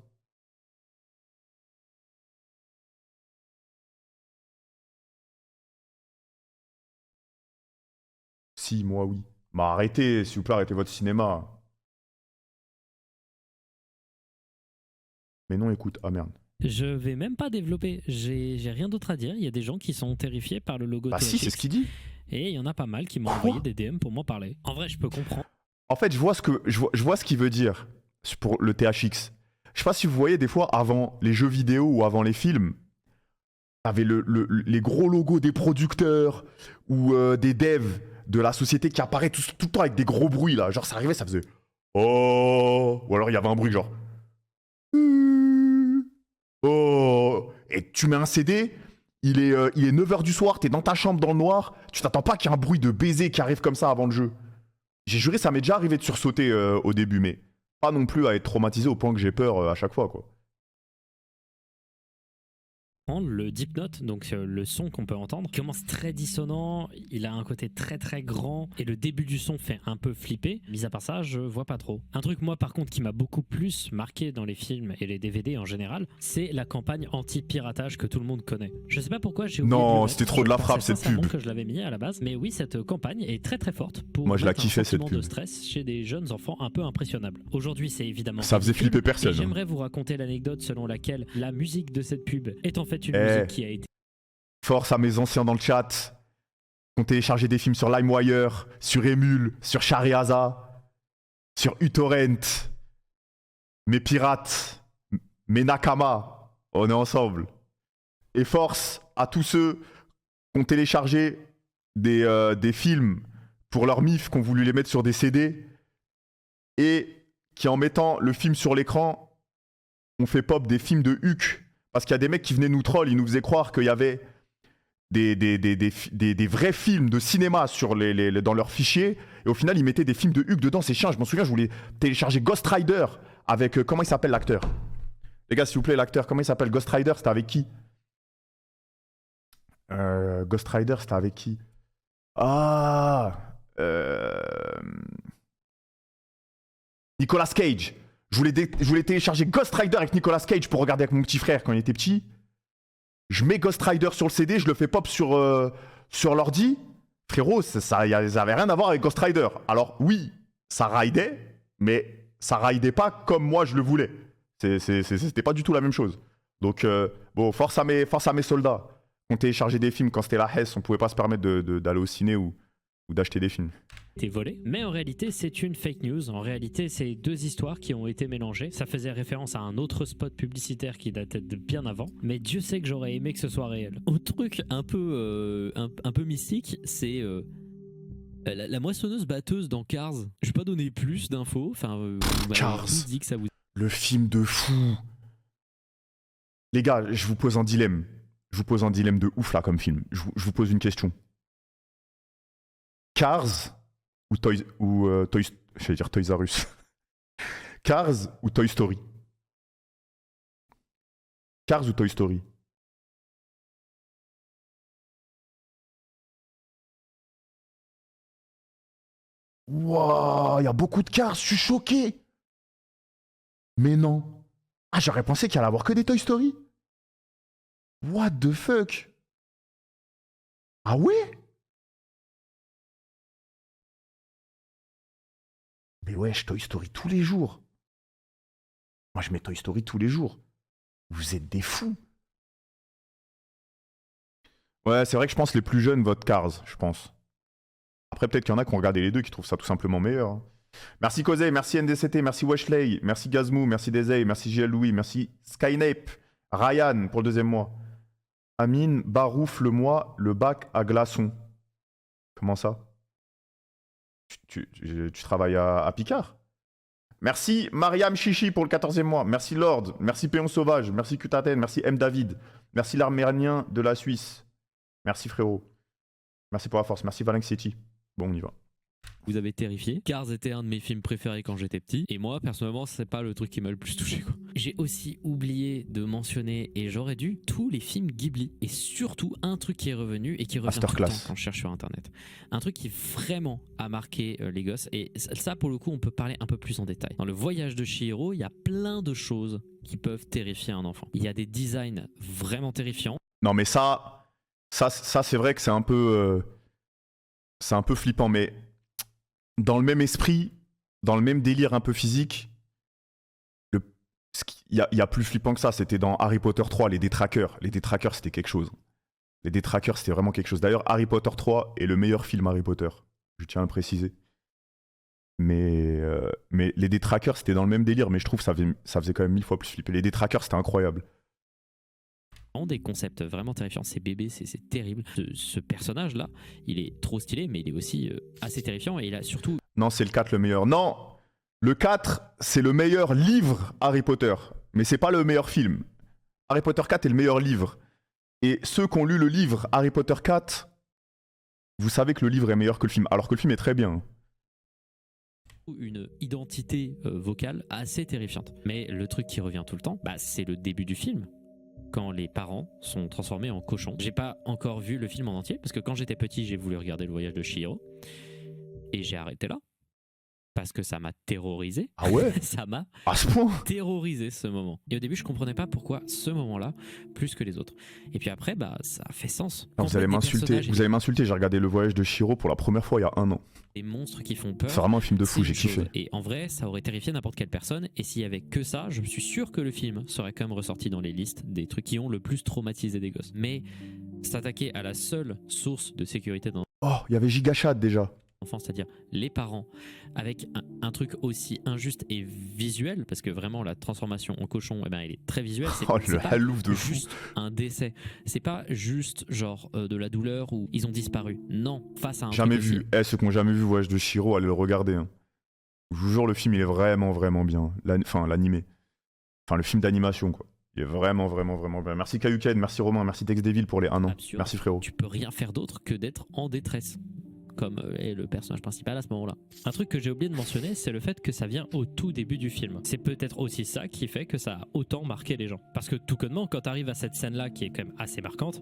A: Si, moi, oui. Bah arrêtez, s'il vous plaît, arrêtez votre cinéma. Mais non, écoute, ah merde.
C: Je vais même pas développer, j'ai rien d'autre à dire. Il y a des gens qui sont terrifiés par le logo
A: Bah
C: THX.
A: si, c'est ce qu'il dit.
C: Et il y en a pas mal qui m'ont
A: Quoi
C: envoyé des DM pour m'en parler. En vrai, je peux comprendre.
A: En fait, je vois ce qu'il veut dire pour le THX. Je sais pas si vous voyez des fois avant les jeux vidéo ou avant les films, t'avais les gros logos des producteurs ou des devs de la société qui apparaît tout le temps avec des gros bruits là. Genre ça arrivait, ça faisait oh, ou alors il y avait un bruit genre oh, et tu mets un CD. Il est 9h du soir, t'es dans ta chambre dans le noir, tu t'attends pas qu'il y ait un bruit de baiser qui arrive comme ça avant le jeu. J'ai juré, ça m'est déjà arrivé de sursauter au début, mais pas non plus à être traumatisé au point que j'ai peur à chaque fois, quoi.
C: Le deep note, donc le son qu'on peut entendre, commence très dissonant, il a un côté très très grand et le début du son fait un peu flipper. Mis à part ça, je vois pas trop. Un truc moi par contre qui m'a beaucoup plus marqué dans les films et les DVD en général, c'est la campagne anti-piratage que tout le monde connaît. Je sais pas pourquoi j'ai oublié.
A: Non,
C: de le
A: c'était
C: mettre.
A: trop de la
C: Je
A: frappe
C: pensais
A: cette
C: sincèrement
A: pub.
C: que je l'avais mis à la base, mais oui, cette campagne est très très forte pour
A: Moi, je la
C: mettre un
A: kiffais, cette
C: sentiment
A: pub.
C: de stress chez des jeunes enfants un peu impressionnables. Aujourd'hui, c'est évidemment
A: Ça faisait
C: ridicule,
A: flipper personne.
C: et j'aimerais vous raconter l'anecdote selon laquelle la musique de cette pub est en fait une musique qui a été
A: Force à mes anciens dans le chat qui ont téléchargé des films sur LimeWire, sur Emule, sur Shariaza, sur uTorrent, mes pirates, mes Nakama, on est ensemble. Et force à tous ceux qui ont téléchargé des films pour leur MIF, qui ont voulu les mettre sur des CD et qui, en mettant le film sur l'écran, ont fait pop des films de Huck. Parce qu'il y a des mecs qui venaient nous troll, ils nous faisaient croire qu'il y avait des vrais films de cinéma dans leurs fichiers, et au final ils mettaient des films de Huck dedans. C'est chiant, je m'en souviens, je voulais télécharger Ghost Rider avec comment il s'appelle l'acteur, les gars, s'il vous plaît, l'acteur, comment il s'appelle? Ghost Rider, c'était avec qui? Ghost Rider, c'était avec qui? Nicolas Cage. Je voulais télécharger Ghost Rider avec Nicolas Cage pour regarder avec mon petit frère quand il était petit. Je mets Ghost Rider sur le CD, je le fais pop sur l'ordi. Frérot, ça avait rien à voir avec Ghost Rider. Alors oui, ça raidait, mais ça raidait pas comme moi je le voulais. C'était pas du tout la même chose. Donc bon, force à mes soldats. On téléchargeait des films quand c'était la Hesse, on pouvait pas se permettre d'aller au ciné ou d'acheter des films.
C: été volé, mais en réalité c'est une fake news. En réalité c'est deux histoires qui ont été mélangées. Ça faisait référence à un autre spot publicitaire qui datait de bien avant, mais Dieu sait que j'aurais aimé que ce soit réel.
B: Autre truc un peu mystique, c'est la moissonneuse batteuse dans Cars. Je vais pas donner plus d'infos. Enfin, vous m'avez
A: Cars.
B: dit que ça vous...
A: Le film de fou. Les gars, je vous pose un dilemme. Je vous pose un dilemme de ouf là comme film. Je vous pose une question. Cars ou Toys j'allais dire Toys R Us. Cars ou Toy Story? Cars ou Toy Story? Waouh, il y a beaucoup de Cars, je suis choqué. Mais non. Ah, j'aurais pensé qu'il allait y avoir que des Toy Story. What the fuck? Ah ouais? Mais wesh, Toy Story tous les jours. Moi, je mets Toy Story tous les jours. Vous êtes des fous. Ouais, c'est vrai que je pense les plus jeunes votent Cars, je pense. Après, peut-être qu'il y en a qui ont regardé les deux qui trouvent ça tout simplement meilleur. Hein. Merci Kozé, merci NDCT, merci Wesley, merci Gazmou, merci Dezey, merci JL Louis, merci Skynape, Ryan pour le deuxième mois. Amine, Barouf le mois, le bac à glaçons. Comment ça? Tu travailles à Picard? Merci Mariam Chichi pour le 14e mois. Merci Lord, merci Péon Sauvage, merci Kutaten, merci M David, merci l'Arménien de la Suisse. Merci frérot. Merci pour la force, merci Valenx City. Bon, on y va.
B: Vous avez terrifié. Cars était un de mes films préférés quand j'étais petit. Et moi, personnellement, c'est pas le truc qui m'a le plus touché, quoi. J'ai aussi oublié de mentionner, et j'aurais dû, tous les films Ghibli. Et surtout, un truc qui est revenu et qui revient tout le temps quand je cherche sur Internet. Un truc qui vraiment a marqué les gosses. Et ça, pour le coup, on peut parler un peu plus en détail. Dans Le Voyage de Chihiro, il y a plein de choses qui peuvent terrifier un enfant. Il y a des designs vraiment terrifiants.
A: Non, mais ça c'est vrai que c'est un peu flippant, mais dans le même esprit, dans le même délire un peu physique, il y a plus flippant que ça. C'était dans Harry Potter 3, les détraqueurs. Les détraqueurs, c'était quelque chose. Les détraqueurs, c'était vraiment quelque chose. D'ailleurs, Harry Potter 3 est le meilleur film Harry Potter. Je tiens à le préciser. Mais les détraqueurs, c'était dans le même délire, mais je trouve que ça faisait quand même 1000 fois plus flipper. Les détraqueurs, c'était incroyable.
B: Des concepts vraiment terrifiants. Ces bébés, c'est terrible. Ce personnage-là, il est trop stylé, mais il est aussi assez terrifiant. Et il a surtout...
A: Non, c'est le 4 le meilleur. Non, le 4, c'est le meilleur livre Harry Potter. Mais c'est pas le meilleur film. Harry Potter 4 est le meilleur livre. Et ceux qui ont lu le livre Harry Potter 4, vous savez que le livre est meilleur que le film. Alors que le film est très bien.
B: Une identité vocale assez terrifiante. Mais le truc qui revient tout le temps, c'est le début du film. Quand les parents sont transformés en cochons. J'ai pas encore vu le film en entier, parce que quand j'étais petit, j'ai voulu regarder Le Voyage de Chihiro, et j'ai arrêté là, parce que ça m'a terrorisé.
A: Ah ouais?
B: Ça m'a
A: à ce point
B: terrorisé ce moment. Et au début, je comprenais pas pourquoi ce moment-là, plus que les autres. Et puis après, ça fait sens.
A: Non, vous allez m'insulter, j'ai regardé Le Voyage de Chihiro pour la première fois il y a 1 an.
B: Des monstres qui font peur.
A: C'est vraiment un film de fou, j'ai kiffé.
B: Et en vrai, ça aurait terrifié n'importe quelle personne. Et s'il y avait que ça, je suis sûr que le film serait quand même ressorti dans les listes des trucs qui ont le plus traumatisé des gosses. Mais s'attaquer à la seule source de sécurité dans
A: Oh, il y avait Gigachad déjà.
B: enfants, c'est-à-dire les parents, avec un truc aussi injuste et visuel, parce que vraiment la transformation en cochon, il est très visuel. C'est
A: le halouf de fou.
B: Juste un décès. C'est pas juste genre de la douleur où ils ont disparu. Non, face à un
A: jamais
B: truc
A: vu.
B: aussi.
A: Ceux qui n'ont jamais vu Voyage de Chihiro, allez le regarder. Hein. Je vous jure, le film il est vraiment vraiment bien. L'animé. Enfin le film d'animation quoi. Il est vraiment vraiment vraiment bien. Merci Kayuken, merci Romain, merci Tex Deville pour les 1 an.
B: Absurde.
A: Merci frérot.
B: Tu peux rien faire d'autre que d'être en détresse, comme est le personnage principal à ce moment-là. Un truc que j'ai oublié de mentionner, c'est le fait que ça vient au tout début du film. C'est peut-être aussi ça qui fait que ça a autant marqué les gens. Parce que tout connement, quand tu arrives à cette scène-là qui est quand même assez marquante,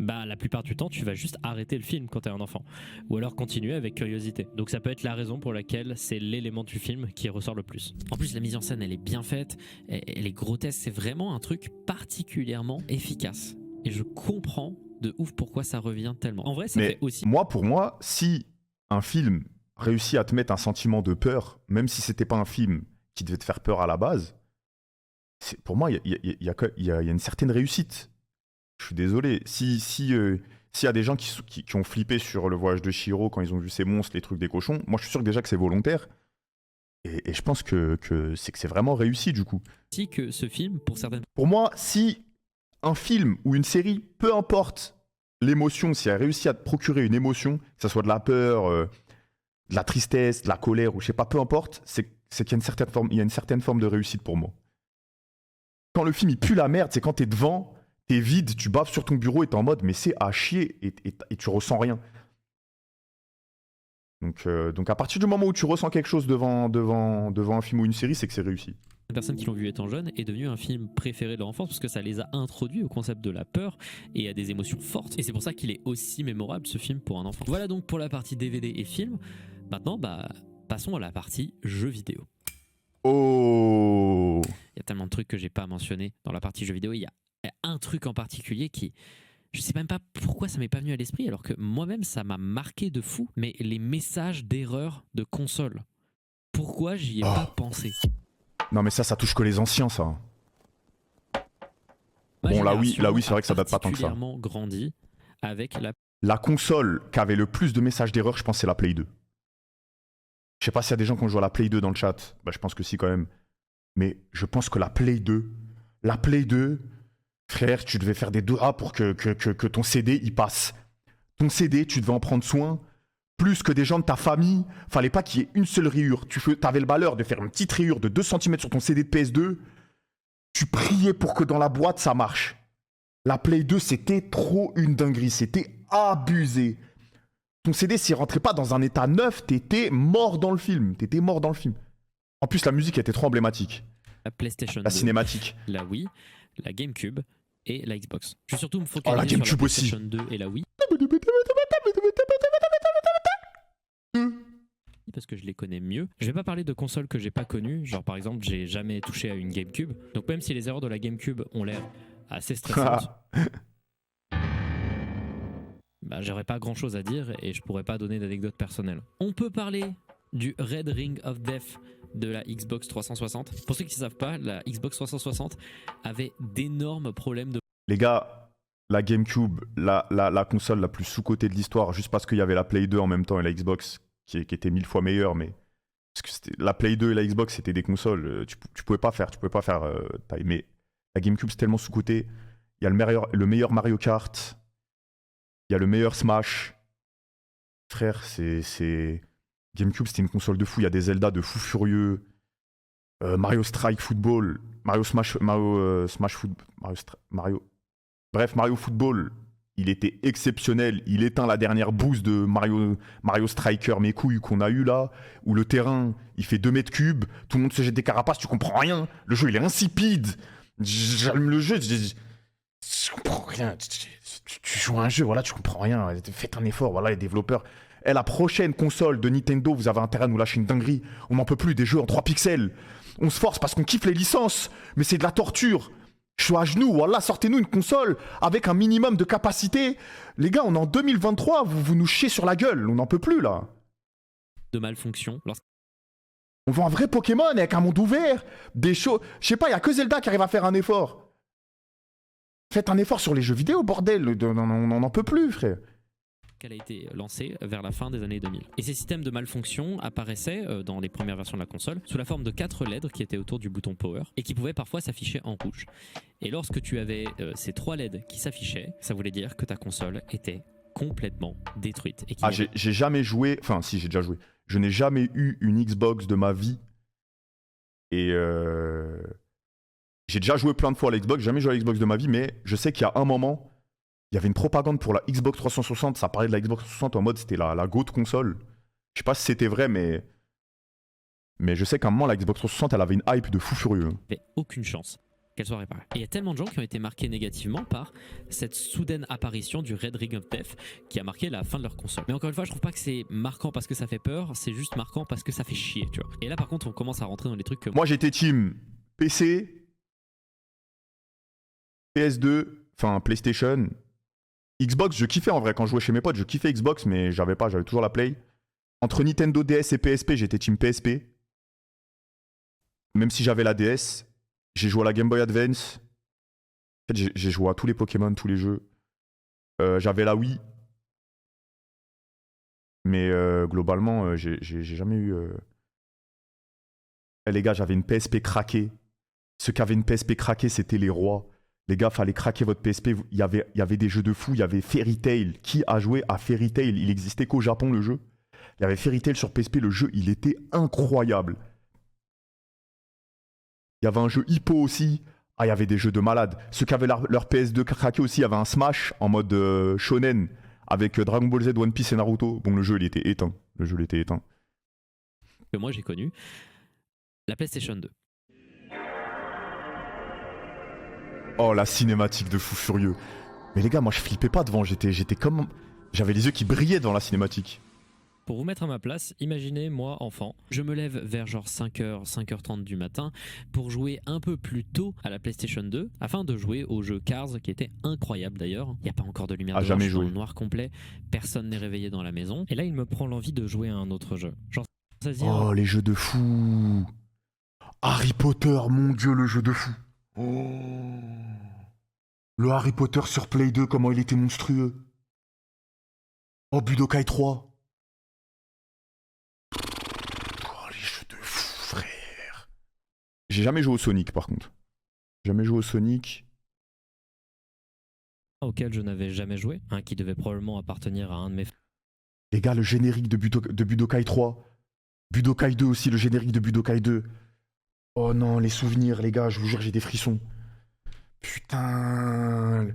B: la plupart du temps, tu vas juste arrêter le film quand t'es un enfant. Ou alors continuer avec curiosité. Donc ça peut être la raison pour laquelle c'est l'élément du film qui ressort le plus. En plus, la mise en scène, elle est bien faite, elle est grotesque, c'est vraiment un truc particulièrement efficace. Et je comprends de ouf pourquoi ça revient tellement. En vrai, ça fait aussi...
A: Pour moi, si un film réussit à te mettre un sentiment de peur, même si c'était pas un film qui devait te faire peur à la base, pour moi, il y a une certaine réussite. Je suis désolé. Si s'il y a des gens qui ont flippé sur le voyage de Chihiro quand ils ont vu ces monstres, les trucs des cochons, moi je suis sûr que déjà que c'est volontaire. Et je pense que c'est vraiment réussi du coup.
B: Si que ce film, pour certaines
A: Pour moi, si un film ou une série, peu importe l'émotion, si elle réussit à te procurer une émotion, que ce soit de la peur, de la tristesse, de la colère, ou je sais pas, peu importe, c'est qu'il y a il y a une certaine forme de réussite pour moi. Quand le film il pue la merde, c'est quand t'es devant, t'es vide, tu baves sur ton bureau et t'es en mode mais c'est à chier et tu ressens rien. Donc à partir du moment où tu ressens quelque chose devant un film ou une série, c'est que c'est réussi.
B: personnes qui l'ont vu étant jeune est devenu un film préféré de leur enfance parce que ça les a introduits au concept de la peur et à des émotions fortes. Et c'est pour ça qu'il est aussi mémorable ce film pour un enfant. Voilà donc pour la partie DVD et film. Maintenant, passons à la partie jeux vidéo.
A: Oh!
B: Il y a tellement de trucs que j'ai pas mentionné dans la partie jeux vidéo. Il y a un truc en particulier qui, je sais même pas pourquoi ça m'est pas venu à l'esprit, alors que moi-même ça m'a marqué de fou. Mais les messages d'erreur de console, pourquoi j'y ai pas pensé?
A: Non mais ça touche que les anciens ça.
B: Ma
A: Bon là
B: génération
A: oui c'est vrai que ça
B: a
A: date pas tant que ça.
B: particulièrement grandi avec la
A: La console qui avait le plus de messages d'erreur, je pense c'est la Play 2. Je sais pas s'il y a des gens qui ont joué à la Play 2 dans le chat. Bah je pense que si quand même. Mais je pense que la Play 2, frère, tu devais faire des doigts pour que ton CD il passe. Ton CD, tu devais en prendre soin. Plus que des gens de ta famille, fallait pas qu'il y ait une seule rayure. T'avais le malheur de faire une petite rayure de 2 cm sur ton CD de PS2. Tu priais pour que dans la boîte ça marche. La Play 2, c'était trop une dinguerie. C'était abusé. Ton CD, s'il rentrait pas dans un état neuf, t'étais mort dans le film. En plus, la musique était trop emblématique.
B: PlayStation
A: La
B: 2,
A: cinématique.
B: la Wii, la GameCube et la Xbox. Je vais surtout me
A: la
B: focaliser sur la
A: GameCube aussi.
B: PlayStation 2 et la Wii. Parce que je les connais mieux. Je vais pas parler de consoles que j'ai pas connues, genre par exemple j'ai jamais touché à une GameCube. Donc même si les erreurs de la GameCube ont l'air assez stressantes, bah, j'aurais pas grand chose à dire et je pourrais pas donner d'anecdotes personnelles. On peut parler du Red Ring of Death de la Xbox 360. Pour ceux qui ne savent pas, la Xbox 360 avait d'énormes problèmes de...
A: Les gars, la GameCube, la console la plus sous-cotée de l'histoire, juste parce qu'il y avait la Play 2 en même temps et la Xbox qui était 1000 fois meilleure, mais parce que la Play 2 et la Xbox c'était des consoles, tu pouvais pas faire taille. Mais la GameCube c'est tellement sous-coté. Il y a le meilleur Mario Kart, il y a le meilleur Smash. Frère, GameCube c'était une console de fou. Il y a des Zelda de fou furieux, Mario Strike Football, Mario Smash, Mario Football. Il était exceptionnel. Il éteint la dernière boost de Mario Striker, mes couilles, qu'on a eu là, où le terrain, il fait 2 mètres cubes, tout le monde se jette des carapaces, tu comprends rien. Le jeu, il est insipide. J'allume le jeu, je comprends rien. Tu joues à un jeu, voilà, tu comprends rien. Faites un effort, voilà, les développeurs. La prochaine console de Nintendo, vous avez intérêt à nous lâcher une dinguerie. On n'en peut plus des jeux en 3 pixels. On se force parce qu'on kiffe les licences, mais c'est de la torture. Je suis à genoux, voilà, sortez-nous une console avec un minimum de capacité. Les gars, on est en 2023, vous nous chiez sur la gueule, on n'en peut plus là.
B: de malfonction.
A: On veut un vrai Pokémon avec un monde ouvert, des choses... Je sais pas, il y a que Zelda qui arrive à faire un effort. Faites un effort sur les jeux vidéo, bordel, on n'en peut plus, frère.
B: Qu'elle a été lancée vers la fin des années 2000. Et ces systèmes de malfonction apparaissaient dans les premières versions de la console sous la forme de 4 LED qui étaient autour du bouton Power et qui pouvaient parfois s'afficher en rouge. Et lorsque tu avais ces 3 LED qui s'affichaient, ça voulait dire que ta console était complètement détruite. Et
A: j'ai jamais joué... Enfin, si, j'ai déjà joué. Je n'ai jamais eu une Xbox de ma vie. Et j'ai déjà joué plein de fois à l'Xbox, jamais joué à l'Xbox de ma vie, mais je sais qu'il y a un moment... Il y avait une propagande pour la Xbox 360, ça parlait de la Xbox 360 en mode c'était la GOAT console. Je sais pas si c'était vrai, mais je sais qu'à un moment, la Xbox 360, elle avait une hype de fou furieux.
B: Il n'y avait aucune chance qu'elle soit réparée. Et il y a tellement de gens qui ont été marqués négativement par cette soudaine apparition du Red Ring of Death qui a marqué la fin de leur console. Mais encore une fois, je trouve pas que c'est marquant parce que ça fait peur, c'est juste marquant parce que ça fait chier, tu vois. Et là, par contre, on commence à rentrer dans les trucs que...
A: Moi, j'étais team PC, PS2, enfin PlayStation... Xbox, je kiffais en vrai. Quand je jouais chez mes potes, je kiffais Xbox, mais j'avais toujours la Play. Entre Nintendo DS et PSP, j'étais team PSP. Même si j'avais la DS, j'ai joué à la Game Boy Advance. En fait, j'ai joué à tous les Pokémon, tous les jeux. J'avais la Wii. Mais globalement, j'ai jamais eu... Eh, les gars, j'avais une PSP craquée. Ceux qui avaient une PSP craquée, c'était les rois. Les gars, fallait craquer votre PSP. Il y avait des jeux de fou. Il y avait Fairy Tail. Qui a joué à Fairy Tail? Il existait qu'au Japon, le jeu. Il y avait Fairy Tail sur PSP. Le jeu, il était incroyable. Il y avait un jeu Hippo aussi. Ah, il y avait des jeux de malades. Ceux qui avaient leur PS2 craqué aussi, il y avait un Smash en mode shonen avec Dragon Ball Z, One Piece et Naruto. Bon, le jeu, il était éteint. Le jeu, il était éteint.
B: Que moi, j'ai connu la PlayStation 2.
A: Oh, la cinématique de fou furieux. Mais les gars, moi je flippais pas devant, j'étais comme... J'avais les yeux qui brillaient dans la cinématique.
B: Pour vous mettre à ma place, imaginez moi enfant, je me lève vers genre 5h, 5h30 du matin pour jouer un peu plus tôt à la PlayStation 2 afin de jouer au jeu Cars qui était incroyable d'ailleurs. Il n'y a pas encore de lumière
A: jamais
B: blanche, dans
A: joué.
B: le noir complet, personne n'est réveillé dans la maison.
C: Et là, il me prend l'envie de jouer à un autre jeu. Genre, ça se dit,
A: Oh, les jeux de fou. Harry Potter, mon dieu, le jeu de fou. Oh. Le Harry Potter sur Play 2, comment il était monstrueux. Oh, Budokai 3. Oh, les jeux de fou, frère. J'ai jamais joué au Sonic, par contre. Jamais joué au Sonic.
C: auquel je n'avais jamais joué, qui devait probablement appartenir à un de mes...
A: Les gars, le générique de Budokai 3. Budokai 2 aussi, le générique de Budokai 2. Oh non, les souvenirs, les gars, je vous jure, j'ai des frissons. Putain.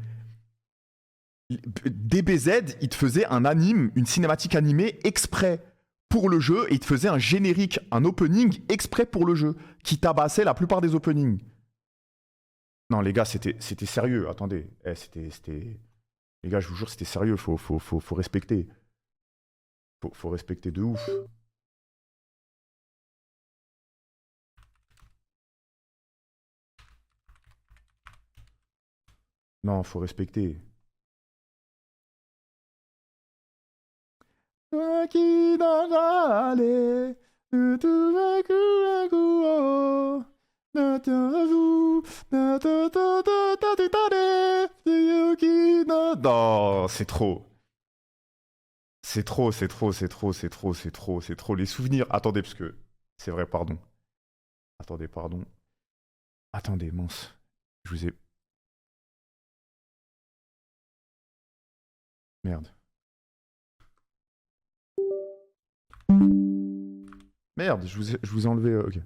A: DBZ, il te faisait un anime, une cinématique animée exprès pour le jeu, et il te faisait un générique, un opening exprès pour le jeu, qui tabassait la plupart des openings. Non, les gars, c'était sérieux. Attendez, c'était... Les gars, je vous jure, c'était sérieux. Faut respecter. Faut respecter de ouf. Non, faut respecter. Non, c'est trop. C'est trop. Les souvenirs. Attendez, parce que... C'est vrai, pardon. Attendez, pardon. Attendez, mince. Je vous ai... Merde. Merde, je vous ai enlevé... ok.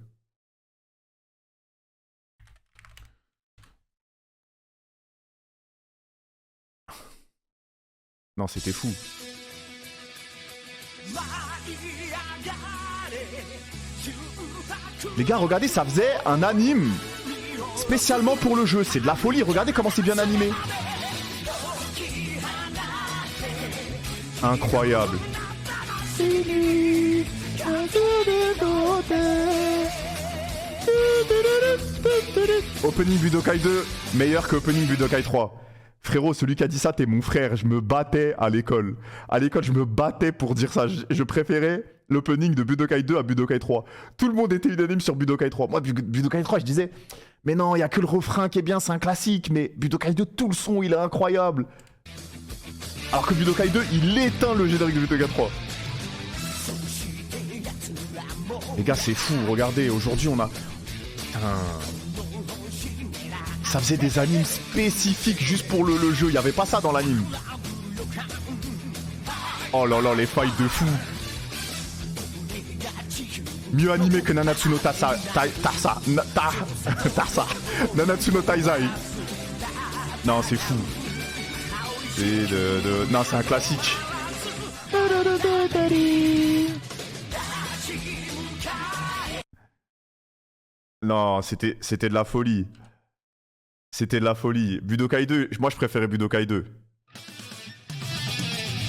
A: Non, c'était fou. Les gars, regardez, ça faisait un anime spécialement pour le jeu. C'est de la folie. Regardez comment c'est bien animé. Incroyable. Opening Budokai 2, meilleur que Opening Budokai 3. Frérot, celui qui a dit ça, t'es mon frère. Je me battais à l'école. À l'école, je me battais pour dire ça. Je préférais l'opening de Budokai 2 à Budokai 3. Tout le monde était unanime sur Budokai 3. Moi, Budokai 3, je disais, mais non, il n'y a que le refrain qui est bien, c'est un classique. Mais Budokai 2, tout le son, il est incroyable. Alors que Budokai 2, il éteint le générique de Budokai 3. Les gars, c'est fou. Regardez, aujourd'hui, on a... Putain... Ça faisait des animes spécifiques juste pour le jeu. Il n'y avait pas ça dans l'anime. Oh là là, les fights de fou. Mieux animé que Nanatsu no Tarsa. Nanatsu no Taizai. Non, c'est fou. Non, c'est un classique. Non, c'était de la folie. C'était de la folie. Budokai 2, moi je préférais Budokai 2.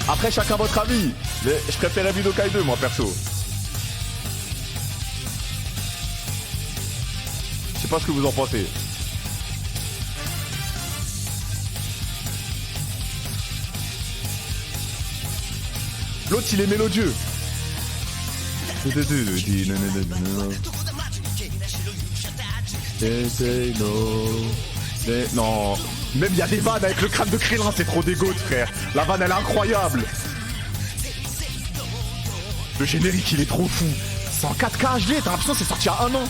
A: Après, chacun votre avis. Mais je préférais Budokai 2, moi perso. Je sais pas ce que vous en pensez. L'autre, il est mélodieux. Non, même il y a des vannes avec le crâne de Krillin, c'est trop dégoût, frère. La vanne, elle est incroyable. Le générique, il est trop fou. C'est en 4K HD, t'as l'impression que c'est sorti il y a 1 an.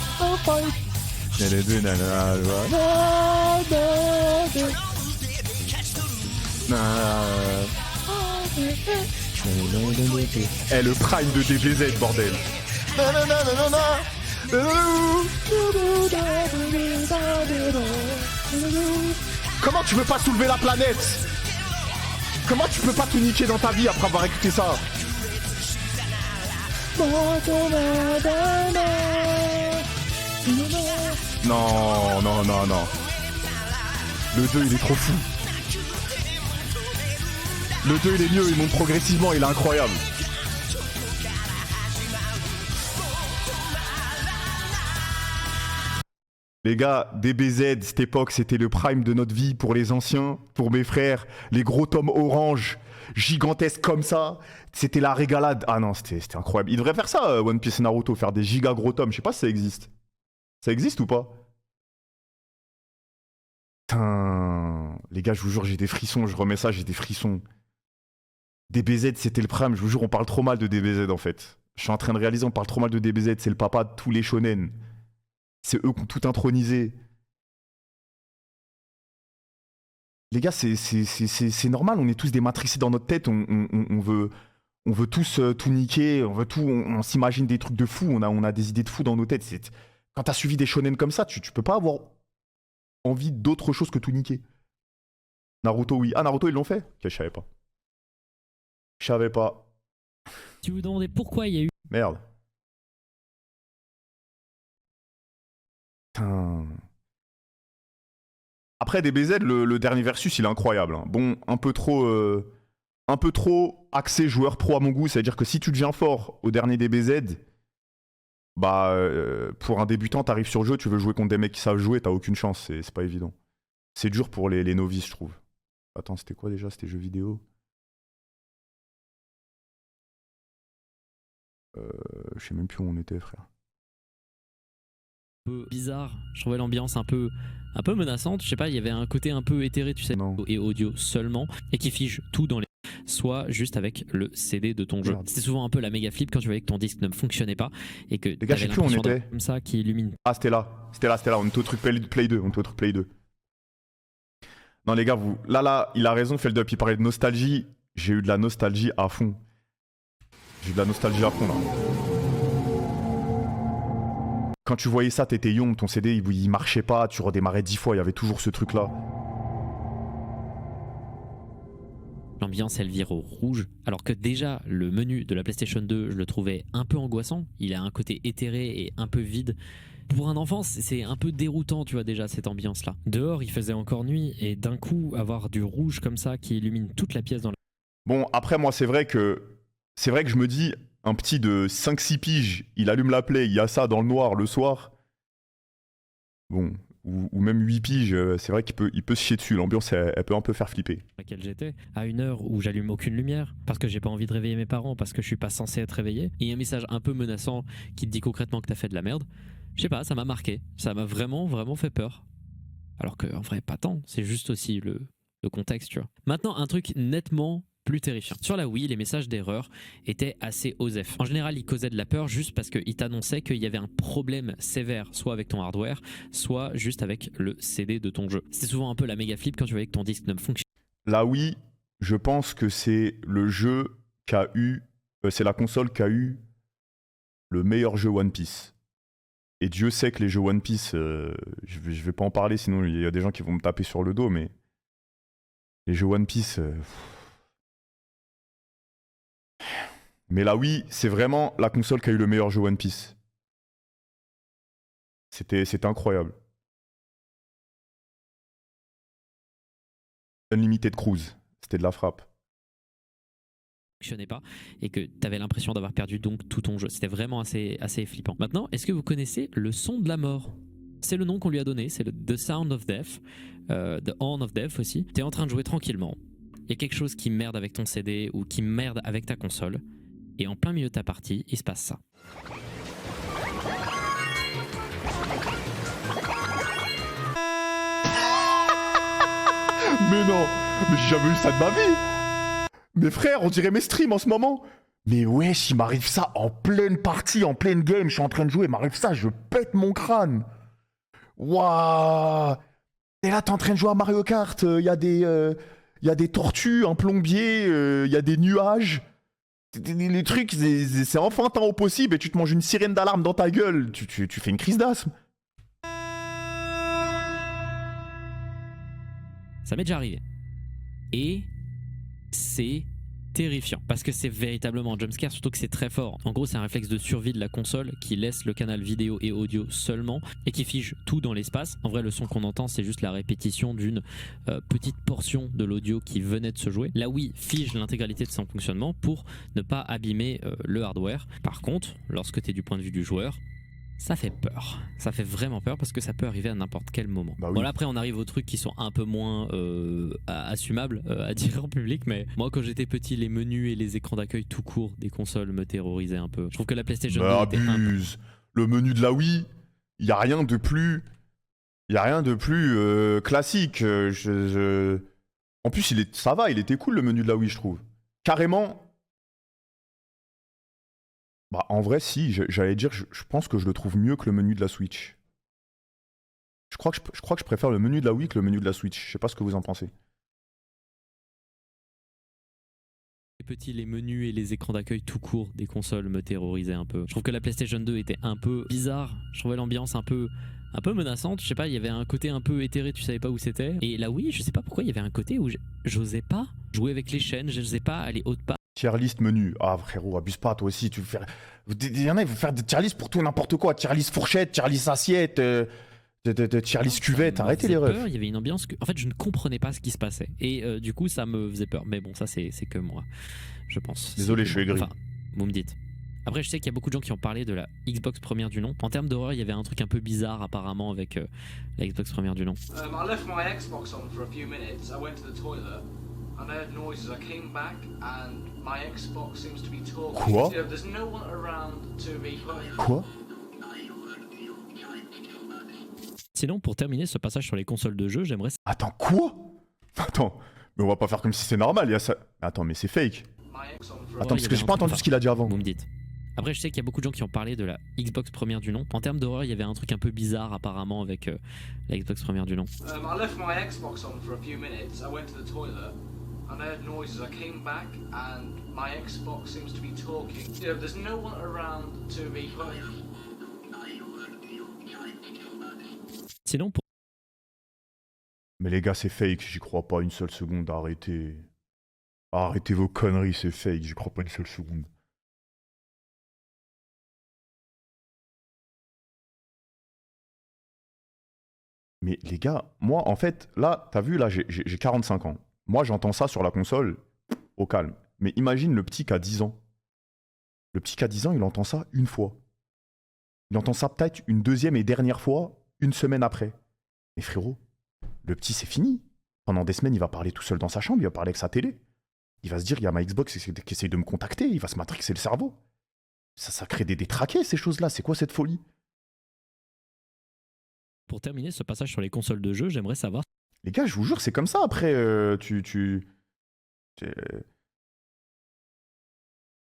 A: Eh, le prime de DBZ, bordel. Comment tu peux pas soulever la planète? Comment tu peux pas tout niquer dans ta vie après avoir écouté ça? Non, non, non, non. Le 2, il est trop fou. Le 2, il est mieux, il monte progressivement, il est incroyable. Les gars, DBZ, cette époque, c'était le prime de notre vie pour les anciens, pour mes frères, les gros tomes orange, gigantesques comme ça. C'était la régalade. Ah non, c'était incroyable. Ils devraient faire ça, One Piece et Naruto, faire des giga gros tomes. Je sais pas si ça existe. Ça existe ou pas? Putain. Les gars, je vous jure, j'ai des frissons. Je remets ça, j'ai des frissons. DBZ, c'était le prime. Je vous jure, on parle trop mal de DBZ en fait. Je suis en train de réaliser, on parle trop mal de DBZ. C'est le papa de tous les shonen. C'est eux qui ont tout intronisé. Les gars, c'est normal, on est tous dématricés dans notre tête, on veut tous tout niquer, on veut tout, on s'imagine des trucs de fou, on a des idées de fou dans nos têtes. Quand t'as suivi des shonen comme ça, tu peux pas avoir envie d'autre chose que tout niquer. Naruto, oui. Ah, Naruto, ils l'ont fait? Ok, je savais pas. Je savais pas.
C: Si vous vous demandez pourquoi il y a eu...
A: Merde. Putain. Après DBZ, le dernier versus, il est incroyable. Hein. Bon, un peu trop axé joueur pro à mon goût. C'est-à-dire que si tu deviens fort au dernier DBZ, bah, pour un débutant, t'arrives sur le jeu, tu veux jouer contre des mecs qui savent jouer, t'as aucune chance. C'est pas évident. C'est dur pour les novices, je trouve. Attends, c'était quoi déjà? C'était jeux vidéo. Je sais même plus où on était, frère.
B: Peu bizarre, je trouvais l'ambiance un peu menaçante, je sais pas, il y avait un côté un peu éthéré, tu sais,
A: Non.
B: et audio seulement, et qui fige tout dans les... soit juste avec le CD de ton jeu.
A: Merde.
B: C'était souvent un peu la méga flip quand tu voyais que ton disque ne fonctionnait pas, et que
A: Les gars, je sais
B: t'avais
A: plus où on
B: l'impression
A: était.
B: d'avoir comme ça qui illumine.
A: Ah, c'était là, on était au truc Play 2, on était au truc Play 2. Non les gars, vous, là, il a raison, Feldup, il parlait de nostalgie, j'ai eu de la nostalgie à fond. J'ai eu de la nostalgie à fond là. Quand tu voyais ça, t'étais young, ton CD il marchait pas, tu redémarrais 10 fois, il y avait toujours ce truc là.
B: L'ambiance elle vire au rouge, alors que déjà le menu de la PlayStation 2 je le trouvais un peu angoissant, il a un côté éthéré et un peu vide. Pour un enfant c'est un peu déroutant, tu vois, déjà cette ambiance là. Dehors il faisait encore nuit et d'un coup avoir du rouge comme ça qui illumine toute la pièce dans la...
A: Bon, après moi c'est vrai que je me dis, un petit de 5-6 piges, il allume la Play, il y a ça dans le noir le soir. Bon, ou même 8 piges, c'est vrai qu'il peut se chier dessus, l'ambiance elle peut un peu faire flipper.
C: laquelle j'étais, à une heure où j'allume aucune lumière, parce que j'ai pas envie de réveiller mes parents, parce que je suis pas censé être réveillé.
B: Et un message un peu menaçant qui te dit concrètement que t'as fait de la merde. Je sais pas, ça m'a marqué, ça m'a vraiment fait peur. Alors qu'en vrai pas tant, c'est juste aussi le contexte, tu vois. Maintenant un truc nettement plus terrifiant. Sur la Wii, les messages d'erreur étaient assez osef. En général, ils causaient de la peur juste parce qu'ils t'annonçaient qu'il y avait un problème sévère, soit avec ton hardware, soit juste avec le CD de ton jeu. C'était souvent un peu la méga flip quand tu voyais que ton disque ne fonctionnait.
A: La Wii, je pense que c'est le jeu qu'a eu, c'est la console qui a eu le meilleur jeu One Piece. Et Dieu sait que les jeux One Piece, je vais pas en parler, sinon il y a des gens qui vont me taper sur le dos, mais les jeux One Piece... Mais la Wii, c'est vraiment la console qui a eu le meilleur jeu One Piece. C'était incroyable. Unlimited Cruise, c'était de la frappe.
B: Fonctionnait pas et que tu avais l'impression d'avoir perdu donc tout ton jeu. C'était vraiment assez flippant. Maintenant, est-ce que vous connaissez le son de la mort? C'est le nom qu'on lui a donné, c'est le The Sound of Death, The Horn of Death aussi. T'es en train de jouer tranquillement, il y a quelque chose qui merde avec ton CD ou qui merde avec ta console, et en plein milieu de ta partie, il se passe ça.
A: Mais non, mais j'ai jamais eu ça de ma vie. Mes frères, on dirait mes streams en ce moment. Mais wesh, il m'arrive ça en pleine partie, en pleine game, je suis en train de jouer, il m'arrive ça, je pète mon crâne. Waouh. Et là, t'es en train de jouer à Mario Kart, il y a des tortues, un plombier, il y a des nuages. Les trucs, c'est enfantin au possible et tu te manges une sirène d'alarme dans ta gueule. Tu fais une crise d'asthme.
B: Ça m'est déjà arrivé. Et c'est terrifiant parce que c'est véritablement un jumpscare, surtout que c'est très fort. En gros, c'est un réflexe de survie de la console qui laisse le canal vidéo et audio seulement et qui fige tout dans l'espace. En vrai, le son qu'on entend, c'est juste la répétition d'une petite portion de l'audio qui venait de se jouer. La Wii fige l'intégralité de son fonctionnement pour ne pas abîmer le hardware. Par contre, lorsque tu es du point de vue du joueur, ça fait peur. Ça fait vraiment peur parce que ça peut arriver à n'importe quel moment.
A: Bah oui.
B: Bon, là, après, on arrive aux trucs qui sont un peu moins assumables à dire en public, mais moi, quand j'étais petit, les menus et les écrans d'accueil tout court des consoles me terrorisaient un peu. Je trouve que la PlayStation 2 était un peu...
A: Abuse. Le menu de la Wii, il n'y a rien de plus... Il y a rien de plus classique. En plus, ça va, il était cool le menu de la Wii, je trouve. Carrément... Bah, en vrai, si, j'allais dire, je pense que je le trouve mieux que le menu de la Switch. Je crois que je préfère le menu de la Wii que le menu de la Switch. Je sais pas ce que vous en pensez.
B: Les menus et les écrans d'accueil tout court des consoles me terrorisaient un peu. Je trouve que la PlayStation 2 était un peu bizarre. Je trouvais l'ambiance un peu menaçante. Je sais pas, il y avait un côté un peu éthéré, tu savais pas où c'était. Et la Wii, je sais pas pourquoi, il y avait un côté où j'osais pas jouer avec les chaînes, j'osais pas aller haut de pas.
A: Tier list menu. Ah frérot, abuse pas toi aussi. Tu veux faire... Il y en a, ils vont faire des tier list pour tout et n'importe quoi. Tier list fourchette, tier list assiette, tier list cuvette. Arrêtez les refs.
B: Il y avait une ambiance que, en fait, je ne comprenais pas ce qui se passait. Et du coup, ça me faisait peur. Mais bon, ça, c'est que moi, je pense.
A: Désolé, je suis aigri.
B: Enfin, vous me dites. Après, je sais qu'il y a beaucoup de gens qui ont parlé de la Xbox première du nom. En termes d'horreur, il y avait un truc un peu bizarre apparemment avec la Xbox première du nom.
D: I left my Xbox on for a few minutes. I went to the toilet and I heard noises. I came back and my Xbox seems to be talking.
A: Quoi?
D: There's no one around to be playing.
A: Quoi?
B: Sinon, pour terminer ce passage sur les consoles de jeux, j'aimerais...
A: Attends, quoi? Attends, mais on va pas faire comme si c'est normal. Il y a ça... Attends, mais c'est fake.
D: My Xbox on for
A: Attends, parce que j'ai pas entendu ce qu'il a dit avant.
B: Vous me dites. Après, je sais qu'il y a beaucoup de gens qui ont parlé de la Xbox première du nom. En termes d'horreur, il y avait un truc un peu bizarre apparemment avec la Xbox première du nom.
D: I left my Xbox on for a few minutes. I went to the toilet and I heard noises. I came back and my Xbox seems to be talking. There's no one around to be playing.
B: Sinon, pour...
A: Mais les gars, c'est fake. J'y crois pas une seule seconde. Arrêtez. Arrêtez vos conneries, c'est fake. J'y crois pas une seule seconde. Mais les gars, moi, en fait, là, t'as vu, là, j'ai 45 ans. Moi, j'entends ça sur la console, au calme. Mais imagine le petit qui a 10 ans. Le petit qui a 10 ans, il entend ça une fois. Il entend ça peut-être une deuxième et dernière fois, une semaine après. Mais frérot, le petit, c'est fini. Pendant des semaines, il va parler tout seul dans sa chambre, il va parler avec sa télé. Il va se dire, il y a ma Xbox qui essaye de me contacter, il va se matrixer le cerveau. Ça crée des traqués, ces choses-là. C'est quoi cette folie?
B: Pour terminer ce passage sur les consoles de jeux, j'aimerais savoir...
A: Les gars, je vous jure, c'est comme ça après.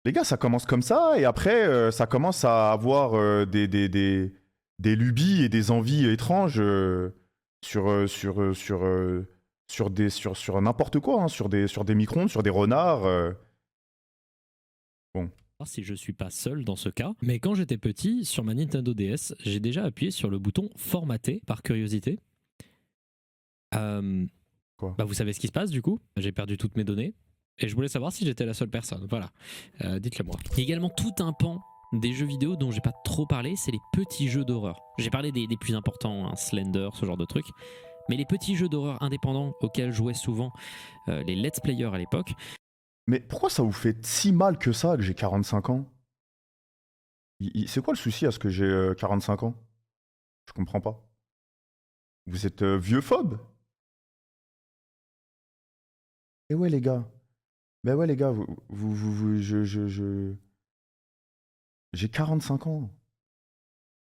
A: Les gars, ça commence comme ça et après, ça commence à avoir des lubies et des envies étranges sur n'importe quoi, hein, sur des micro-ondes, sur des renards. Bon.
B: Si je suis pas seul dans ce cas, mais quand j'étais petit, sur ma Nintendo DS, j'ai déjà appuyé sur le bouton formater par curiosité.
A: Quoi?
B: Bah vous savez ce qui se passe du coup? J'ai perdu toutes mes données et je voulais savoir si j'étais la seule personne. Voilà, dites-le moi. Il y a également tout un pan des jeux vidéo dont j'ai pas trop parlé, c'est les petits jeux d'horreur. J'ai parlé des plus importants, hein, Slender, ce genre de trucs. Mais les petits jeux d'horreur indépendants auxquels jouaient souvent les let's players à l'époque.
A: Mais pourquoi ça vous fait si mal que ça que j'ai 45 ans? C'est quoi le souci à ce que j'ai 45 ans? Je comprends pas. Vous êtes vieux phobe? Eh ouais les gars. Ben ouais les gars, j'ai 45 ans.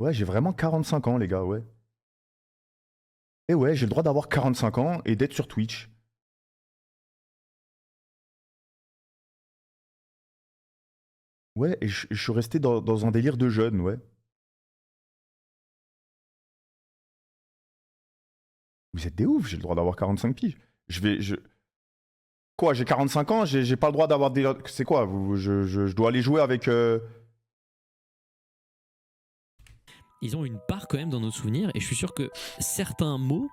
A: Ouais, j'ai vraiment 45 ans les gars, ouais. Et ouais, j'ai le droit d'avoir 45 ans et d'être sur Twitch. Ouais, et je suis resté dans un délire de jeune, ouais. Vous êtes des oufs, j'ai le droit d'avoir 45 piges. Quoi, j'ai 45 ans, j'ai pas le droit d'avoir des... C'est quoi, je dois aller jouer avec...
B: Ils ont une part quand même dans nos souvenirs et je suis sûr que certains mots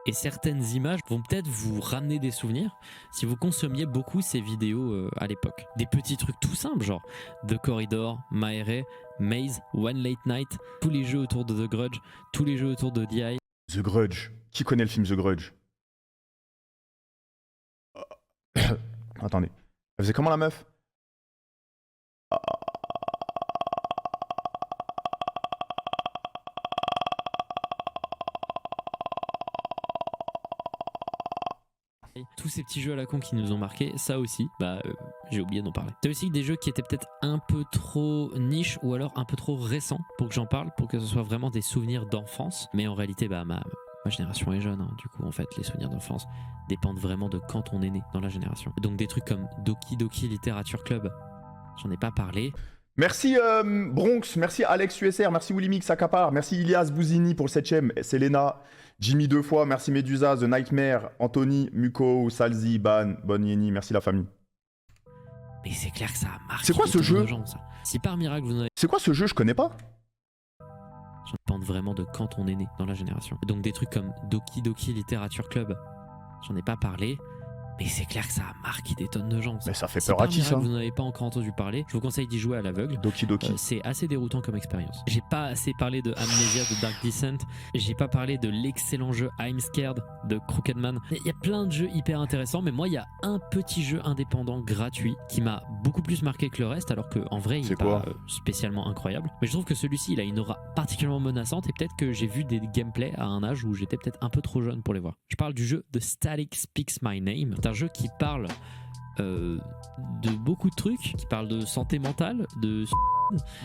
B: et certaines images vont peut-être vous ramener des souvenirs si vous consommiez beaucoup ces vidéos à l'époque. Des petits trucs tout simples genre The Corridor, Maere, Maze, One Late Night, tous les jeux autour de The Grudge, tous les jeux autour de DI.
A: The Grudge. Qui connaît le film The Grudge? Attendez. Elle faisait comment la meuf?
B: Tous ces petits jeux à la con qui nous ont marqué, ça aussi, j'ai oublié d'en parler. T'as aussi des jeux qui étaient peut-être un peu trop niche ou alors un peu trop récents pour que j'en parle, pour que ce soit vraiment des souvenirs d'enfance. Mais en réalité, ma génération est jeune, hein. Du coup, en fait, les souvenirs d'enfance dépendent vraiment de quand on est né dans la génération. Donc des trucs comme Doki Doki Literature Club, j'en ai pas parlé.
A: Merci Bronx, merci Alex USR, merci Willy Mix Akapar, merci Ilias Bouzini pour le 7ème, Selena, Jimmy 2 fois, merci Medusa, The Nightmare, Anthony, Muko, Salzi, Ban, Bonne Yeni, merci la famille.
B: Mais c'est clair que ça a marqué.
A: C'est quoi ce jeu?
B: gens, ça. Si par miracle vous n'avez...
A: C'est quoi ce jeu? Je connais pas.
B: Ça dépend vraiment de quand on est né dans la génération. Donc des trucs comme Doki Doki Literature Club, j'en ai pas parlé. Mais c'est clair que ça a marqué des tonnes de gens.
A: Mais ça fait
B: si
A: peur à qui ça?
B: Si vous n'avez pas encore entendu parler, je vous conseille d'y jouer à l'aveugle.
A: Doki Doki.
B: C'est assez déroutant comme expérience. J'ai pas assez parlé de Amnesia de Dark Descent. J'ai pas parlé de l'excellent jeu I'm Scared de Crooked Man. Il y a plein de jeux hyper intéressants, mais moi il y a un petit jeu indépendant gratuit qui m'a beaucoup plus marqué que le reste, alors qu'en vrai il est pas spécialement incroyable. Mais je trouve que celui-ci il a une aura particulièrement menaçante et peut-être que j'ai vu des gameplays à un âge où j'étais peut-être un peu trop jeune pour les voir. Je parle du jeu The Static Speaks My Name. C'est un jeu qui parle de beaucoup de trucs, qui parle de santé mentale, de...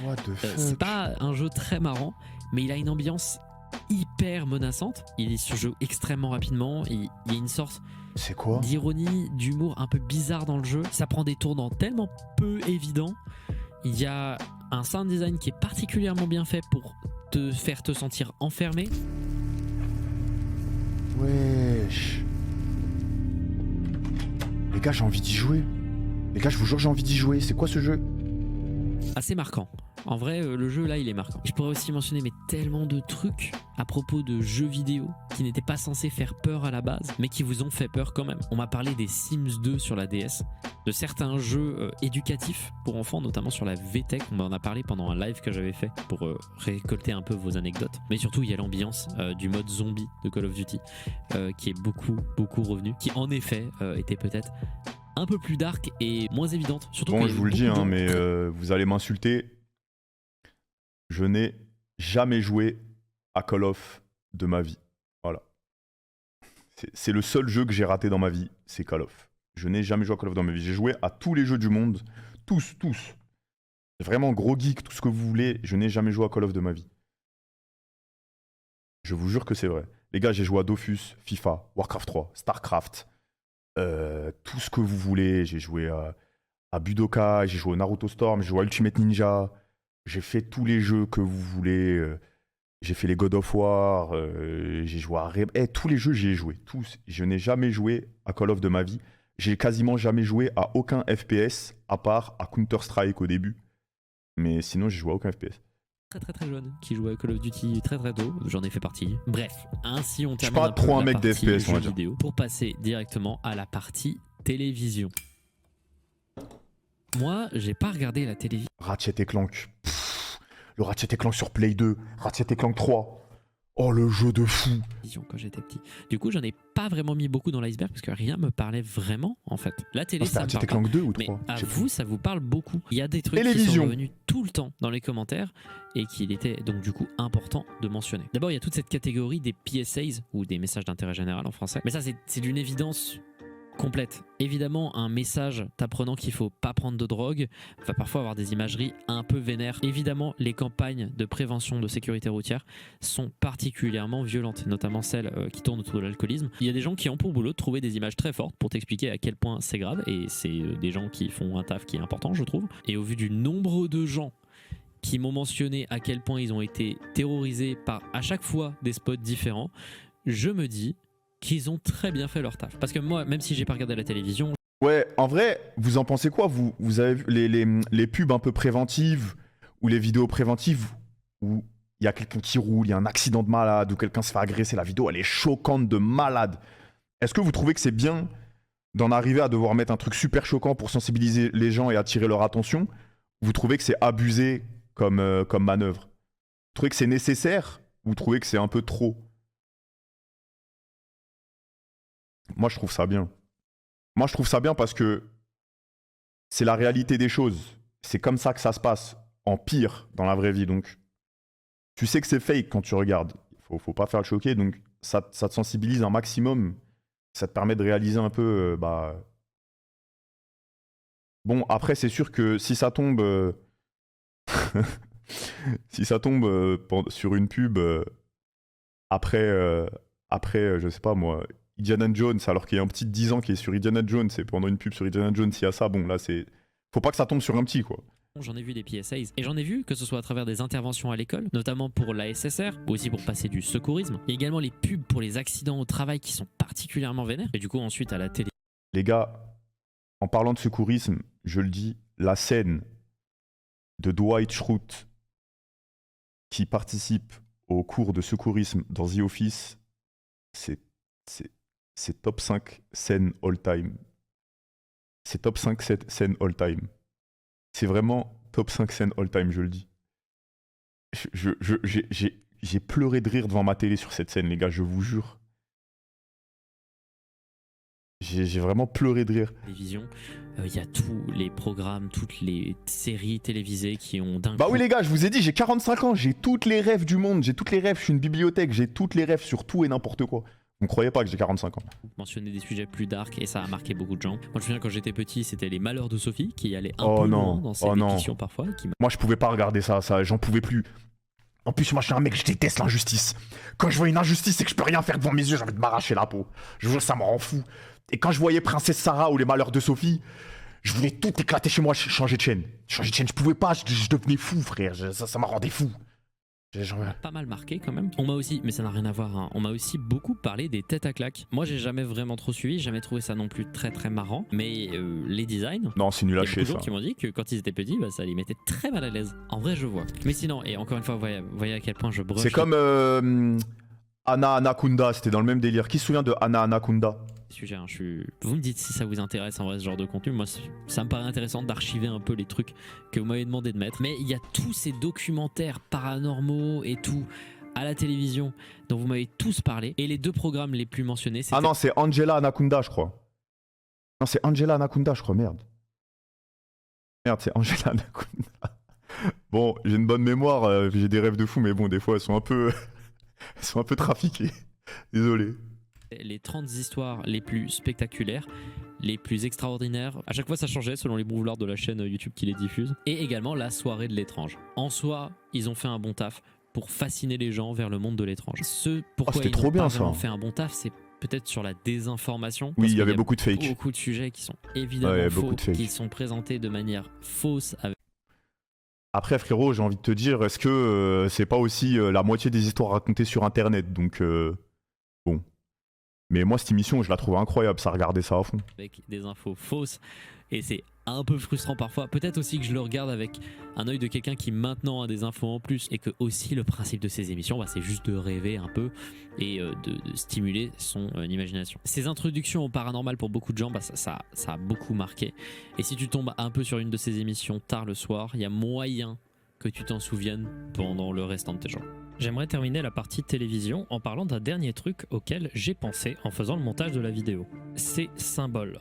A: What the fuck?
B: C'est pas un jeu très marrant, mais il a une ambiance hyper menaçante. Il se joue extrêmement rapidement. Il y a une sorte d'ironie, d'humour un peu bizarre dans le jeu. Ça prend des tournants tellement peu évidents. Il y a un sound design qui est particulièrement bien fait pour te faire te sentir enfermé.
A: Wesh. Les gars, j'ai envie d'y jouer. Les gars, je vous jure, j'ai envie d'y jouer. C'est quoi ce jeu?
B: Assez marquant. En vrai, le jeu là, il est marquant. Je pourrais aussi mentionner tellement de trucs à propos de jeux vidéo qui n'étaient pas censés faire peur à la base, mais qui vous ont fait peur quand même. On m'a parlé des Sims 2 sur la DS, de certains jeux éducatifs pour enfants, notamment sur la VTech. On m'en a parlé pendant un live que j'avais fait pour récolter un peu vos anecdotes. Mais surtout, il y a l'ambiance du mode zombie de Call of Duty qui est beaucoup revenu, qui en effet était peut-être un peu plus dark et moins évidente. Surtout
A: bon, je vous le dis, hein, mais vous allez m'insulter. Je n'ai jamais joué à Call of de ma vie. Voilà. C'est le seul jeu que j'ai raté dans ma vie, c'est Call of. Je n'ai jamais joué à Call of dans ma vie. J'ai joué à tous les jeux du monde. Tous. Vraiment gros geek, tout ce que vous voulez. Je n'ai jamais joué à Call of de ma vie. Je vous jure que c'est vrai. Les gars, j'ai joué à Dofus, FIFA, Warcraft 3, Starcraft. Tout ce que vous voulez. J'ai joué à Budokai, j'ai joué au Naruto Storm, j'ai joué à Ultimate Ninja. J'ai fait tous les jeux que vous voulez. J'ai fait les God of War. J'ai joué à tous les jeux, j'y ai joué. Tous. Je n'ai jamais joué à Call of de ma vie. J'ai quasiment jamais joué à aucun FPS, à part à Counter-Strike au début. Mais sinon, j'ai joué à aucun FPS.
B: Très jeune, qui jouait à Call of Duty très tôt. J'en ai fait partie. Bref, ainsi on termine.
A: Je suis pas trop un mec des FPS, on va dire.
B: Vidéo pour passer directement à la partie télévision. Moi, j'ai pas regardé la télévision.
A: Ratchet & Clank. Le Ratchet & Clank sur Play 2. Ratchet & Clank 3. Oh, le jeu de fou.
B: Quand j'étais petit. Du coup, j'en ai pas vraiment mis beaucoup dans l'iceberg parce que rien me parlait vraiment, en fait. La télé, ça me parle
A: Ratchet & Clank 2 ou 3?
B: Mais à vous, ça vous parle beaucoup. Il y a des trucs qui sont revenus tout le temps dans les commentaires et qu'il était donc du coup important de mentionner. D'abord, il y a toute cette catégorie des PSAs ou des messages d'intérêt général en français. Mais ça, c'est d'une évidence complète. Évidemment, un message t'apprenant qu'il faut pas prendre de drogue va parfois avoir des imageries un peu vénères. Évidemment, les campagnes de prévention de sécurité routière sont particulièrement violentes, notamment celles qui tournent autour de l'alcoolisme. Il y a des gens qui ont pour boulot de trouver des images très fortes pour t'expliquer à quel point c'est grave, et c'est des gens qui font un taf qui est important, je trouve. Et au vu du nombre de gens qui m'ont mentionné à quel point ils ont été terrorisés par à chaque fois des spots différents, je me dis qu'ils ont très bien fait leur taf. Parce que moi, même si j'ai pas regardé la télévision...
A: Ouais, en vrai, vous en pensez quoi? Vous avez vu les pubs un peu préventives ou les vidéos préventives où il y a quelqu'un qui roule, il y a un accident de malade ou quelqu'un se fait agresser, la vidéo elle est choquante de malade. Est-ce que vous trouvez que c'est bien d'en arriver à devoir mettre un truc super choquant pour sensibiliser les gens et attirer leur attention? Vous trouvez que c'est abusé comme manœuvre? Vous trouvez que c'est nécessaire ou vous trouvez que c'est un peu trop? Moi, je trouve ça bien. Moi, je trouve ça bien parce que c'est la réalité des choses. C'est comme ça que ça se passe, en pire, dans la vraie vie. Donc, tu sais que c'est fake quand tu regardes. Faut pas faire le choquer. Donc, ça te sensibilise un maximum. Ça te permet de réaliser un peu... Bon, après, c'est sûr que si ça tombe... si ça tombe sur une pub après, je sais pas moi... Indiana Jones, alors qu'il y a un petit de 10 ans qui est sur Indiana Jones, et pendant une pub sur Indiana Jones, il y a ça, bon là c'est... Faut pas que ça tombe sur un petit quoi.
B: J'en ai vu des PSAs, et j'en ai vu que ce soit à travers des interventions à l'école, notamment pour la SSR, ou aussi pour passer du secourisme. Il y a également les pubs pour les accidents au travail qui sont particulièrement vénères, et du coup ensuite à la télé.
A: Les gars, en parlant de secourisme, je le dis, la scène de Dwight Schrute qui participe au cours de secourisme dans The Office, c'est top 5 scènes all-time. C'est top 5 scènes all-time. C'est vraiment top 5 scènes all-time, je le dis. J'ai pleuré de rire devant ma télé sur cette scène, les gars, je vous jure. J'ai vraiment pleuré de rire.
B: Télévision, il y a tous les programmes, toutes les séries télévisées qui ont d'un
A: Bah
B: coup...
A: oui les gars, je vous ai dit, j'ai 45 ans, j'ai toutes les rêves du monde, j'ai toutes les rêves, je suis une bibliothèque, j'ai toutes les rêves sur tout et n'importe quoi. Vous ne croyez pas que j'ai 45 ans?
B: mentionner des sujets plus dark, et ça a marqué beaucoup de gens. Moi je me souviens quand j'étais petit, c'était les malheurs de Sophie qui allaient un peu loin dans ses dictions parfois.
A: Moi je pouvais pas regarder ça, j'en pouvais plus. En plus moi je suis un mec, je déteste l'injustice. Quand je vois une injustice et que je peux rien faire devant mes yeux, j'ai envie de m'arracher la peau. Je vous jure, ça me rend fou. Et quand je voyais Princesse Sarah ou les malheurs de Sophie, je voulais tout éclater chez moi, changer de chaîne. Je pouvais pas, je devenais fou frère, ça me rendait fou.
B: Pas mal marqué quand même. On m'a aussi, mais ça n'a rien à voir, hein, on m'a aussi beaucoup parlé des têtes à claques. Moi j'ai jamais vraiment trop suivi, jamais trouvé ça non plus très très marrant, mais les designs...
A: Non, c'est nul à chier ça.
B: Il y a beaucoup de gens qui m'ont dit que quand ils étaient petits, bah, ça les mettait très mal à l'aise. En vrai je vois. Mais sinon, et encore une fois, voyez à quel point je brush.
A: C'est comme Anna Anaconda, c'était dans le même délire. Qui se souvient de Anna Anaconda?
B: Sujet, hein, vous me dites si ça vous intéresse en vrai ce genre de contenu. Moi ça me paraît intéressant d'archiver un peu les trucs que vous m'avez demandé de mettre, mais il y a tous ces documentaires paranormaux et tout à la télévision dont vous m'avez tous parlé, et les deux programmes les plus mentionnés c'était...
A: Ah non, c'est Angela Anaconda je crois. Non, c'est Angela Anaconda je crois, merde, c'est Angela Anaconda. Bon, j'ai une bonne mémoire, j'ai des rêves de fou, mais bon, des fois elles sont un peu elles sont un peu trafiquées, désolé.
B: Les 30 histoires les plus spectaculaires, les plus extraordinaires. À chaque fois ça changeait selon les bons vouloirs de la chaîne YouTube qui les diffuse. Et également la soirée de l'étrange. En soi, ils ont fait un bon taf pour fasciner les gens vers le monde de l'étrange. Ce pourquoi ils n'ont pas vraiment fait un bon taf, c'est peut-être sur la désinformation.
A: Oui, il y avait beaucoup de fake.
B: Beaucoup de sujets qui sont évidemment faux, qui sont présentés de manière fausse.
A: Après frérot, j'ai envie de te dire, est-ce que c'est pas aussi la moitié des histoires racontées sur internet? Donc bon. Mais moi, cette émission, je la trouve incroyable, ça regardait ça à fond.
B: Avec des infos fausses, et c'est un peu frustrant parfois. Peut-être aussi que je le regarde avec un œil de quelqu'un qui maintenant a des infos en plus, et que aussi le principe de ces émissions, bah, c'est juste de rêver un peu et de stimuler son imagination. Ces introductions au paranormal pour beaucoup de gens, bah, ça a beaucoup marqué. Et si tu tombes un peu sur une de ces émissions tard le soir, il y a moyen que tu t'en souviennes pendant le restant de tes jours.
C: J'aimerais terminer la partie télévision en parlant d'un dernier truc auquel j'ai pensé en faisant le montage de la vidéo. Ces symboles.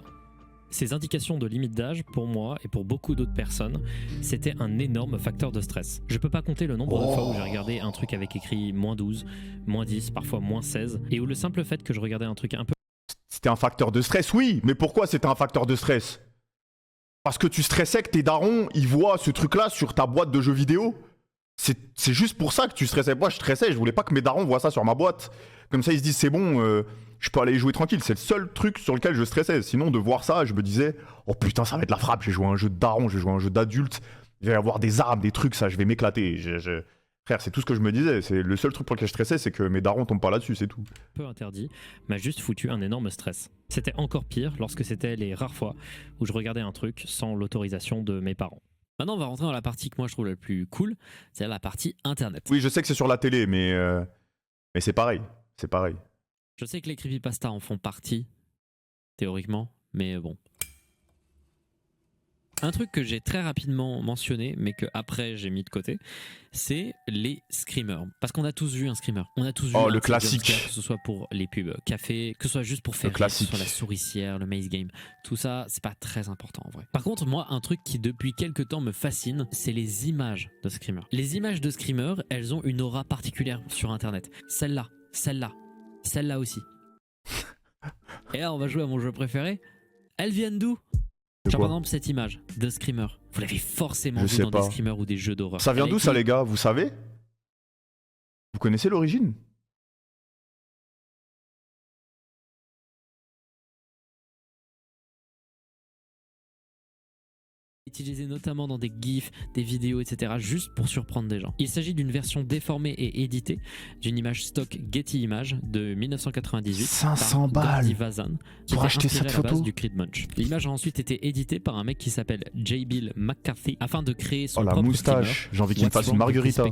C: Ces indications de limite d'âge, pour moi et pour beaucoup d'autres personnes, c'était un énorme facteur de stress. Je peux pas compter le nombre de fois où j'ai regardé un truc avec écrit -12, -10, parfois -16, et où le simple fait que je regardais un truc un peu...
A: C'était un facteur de stress, oui, mais pourquoi c'était un facteur de stress? Parce que tu stressais que tes darons, ils voient ce truc-là sur ta boîte de jeux vidéo. C'est juste pour ça que tu stressais. Moi, je stressais, je voulais pas que mes darons voient ça sur ma boîte. Comme ça, ils se disent, c'est bon, je peux aller y jouer tranquille. C'est le seul truc sur lequel je stressais. Sinon, de voir ça, je me disais, oh putain, ça va être la frappe. J'ai joué à un jeu de daron, j'ai joué à un jeu d'adulte. Il va y avoir des armes, des trucs, ça, je vais m'éclater. Frère, c'est tout ce que je me disais. C'est le seul truc pour lequel je stressais, c'est que mes darons tombent pas là-dessus, c'est tout.
C: Peu interdit, m'a juste foutu un énorme stress. C'était encore pire lorsque c'était les rares fois où je regardais un truc sans l'autorisation de mes parents.
B: Maintenant, on va rentrer dans la partie que moi je trouve la plus cool, c'est-à-dire la partie internet.
A: Oui, je sais que c'est sur la télé, mais c'est pareil. C'est pareil.
B: Je sais que les creepypastas en font partie, théoriquement, mais bon. Un truc que j'ai très rapidement mentionné, mais que après j'ai mis de côté, c'est les screamers. Parce qu'on a tous vu un screamer. On a tous vu
A: le classique.
B: Que ce soit pour les pubs café, que ce soit juste pour faire rire, que ce soit la souricière, le maze game. Tout ça, c'est pas très important en vrai. Par contre, moi, un truc qui depuis quelques temps me fascine, c'est les images de screamers. Les images de screamers, elles ont une aura particulière sur internet. Celle-là, celle-là, celle-là aussi. Et là, on va jouer à mon jeu préféré. Elles viennent d'où? Genre par exemple cette image de screamer, vous l'avez forcément vu dans des screamers ou des jeux d'horreur.
A: Ça vient d'où ça les gars, vous savez? Vous connaissez l'origine?
B: Utilisé notamment dans des gifs, des vidéos, etc. juste pour surprendre des gens. Il s'agit d'une version déformée et éditée d'une image stock Getty Images de 1998
A: 500 balles
B: Gordy Vazan,
A: pour acheter cette photo.
B: base du Creed Munch. L'image a ensuite été éditée par un mec qui s'appelle J. Bill McCarthy afin de créer son
A: la
B: propre
A: moustache, j'ai envie qu'il me fasse une margarita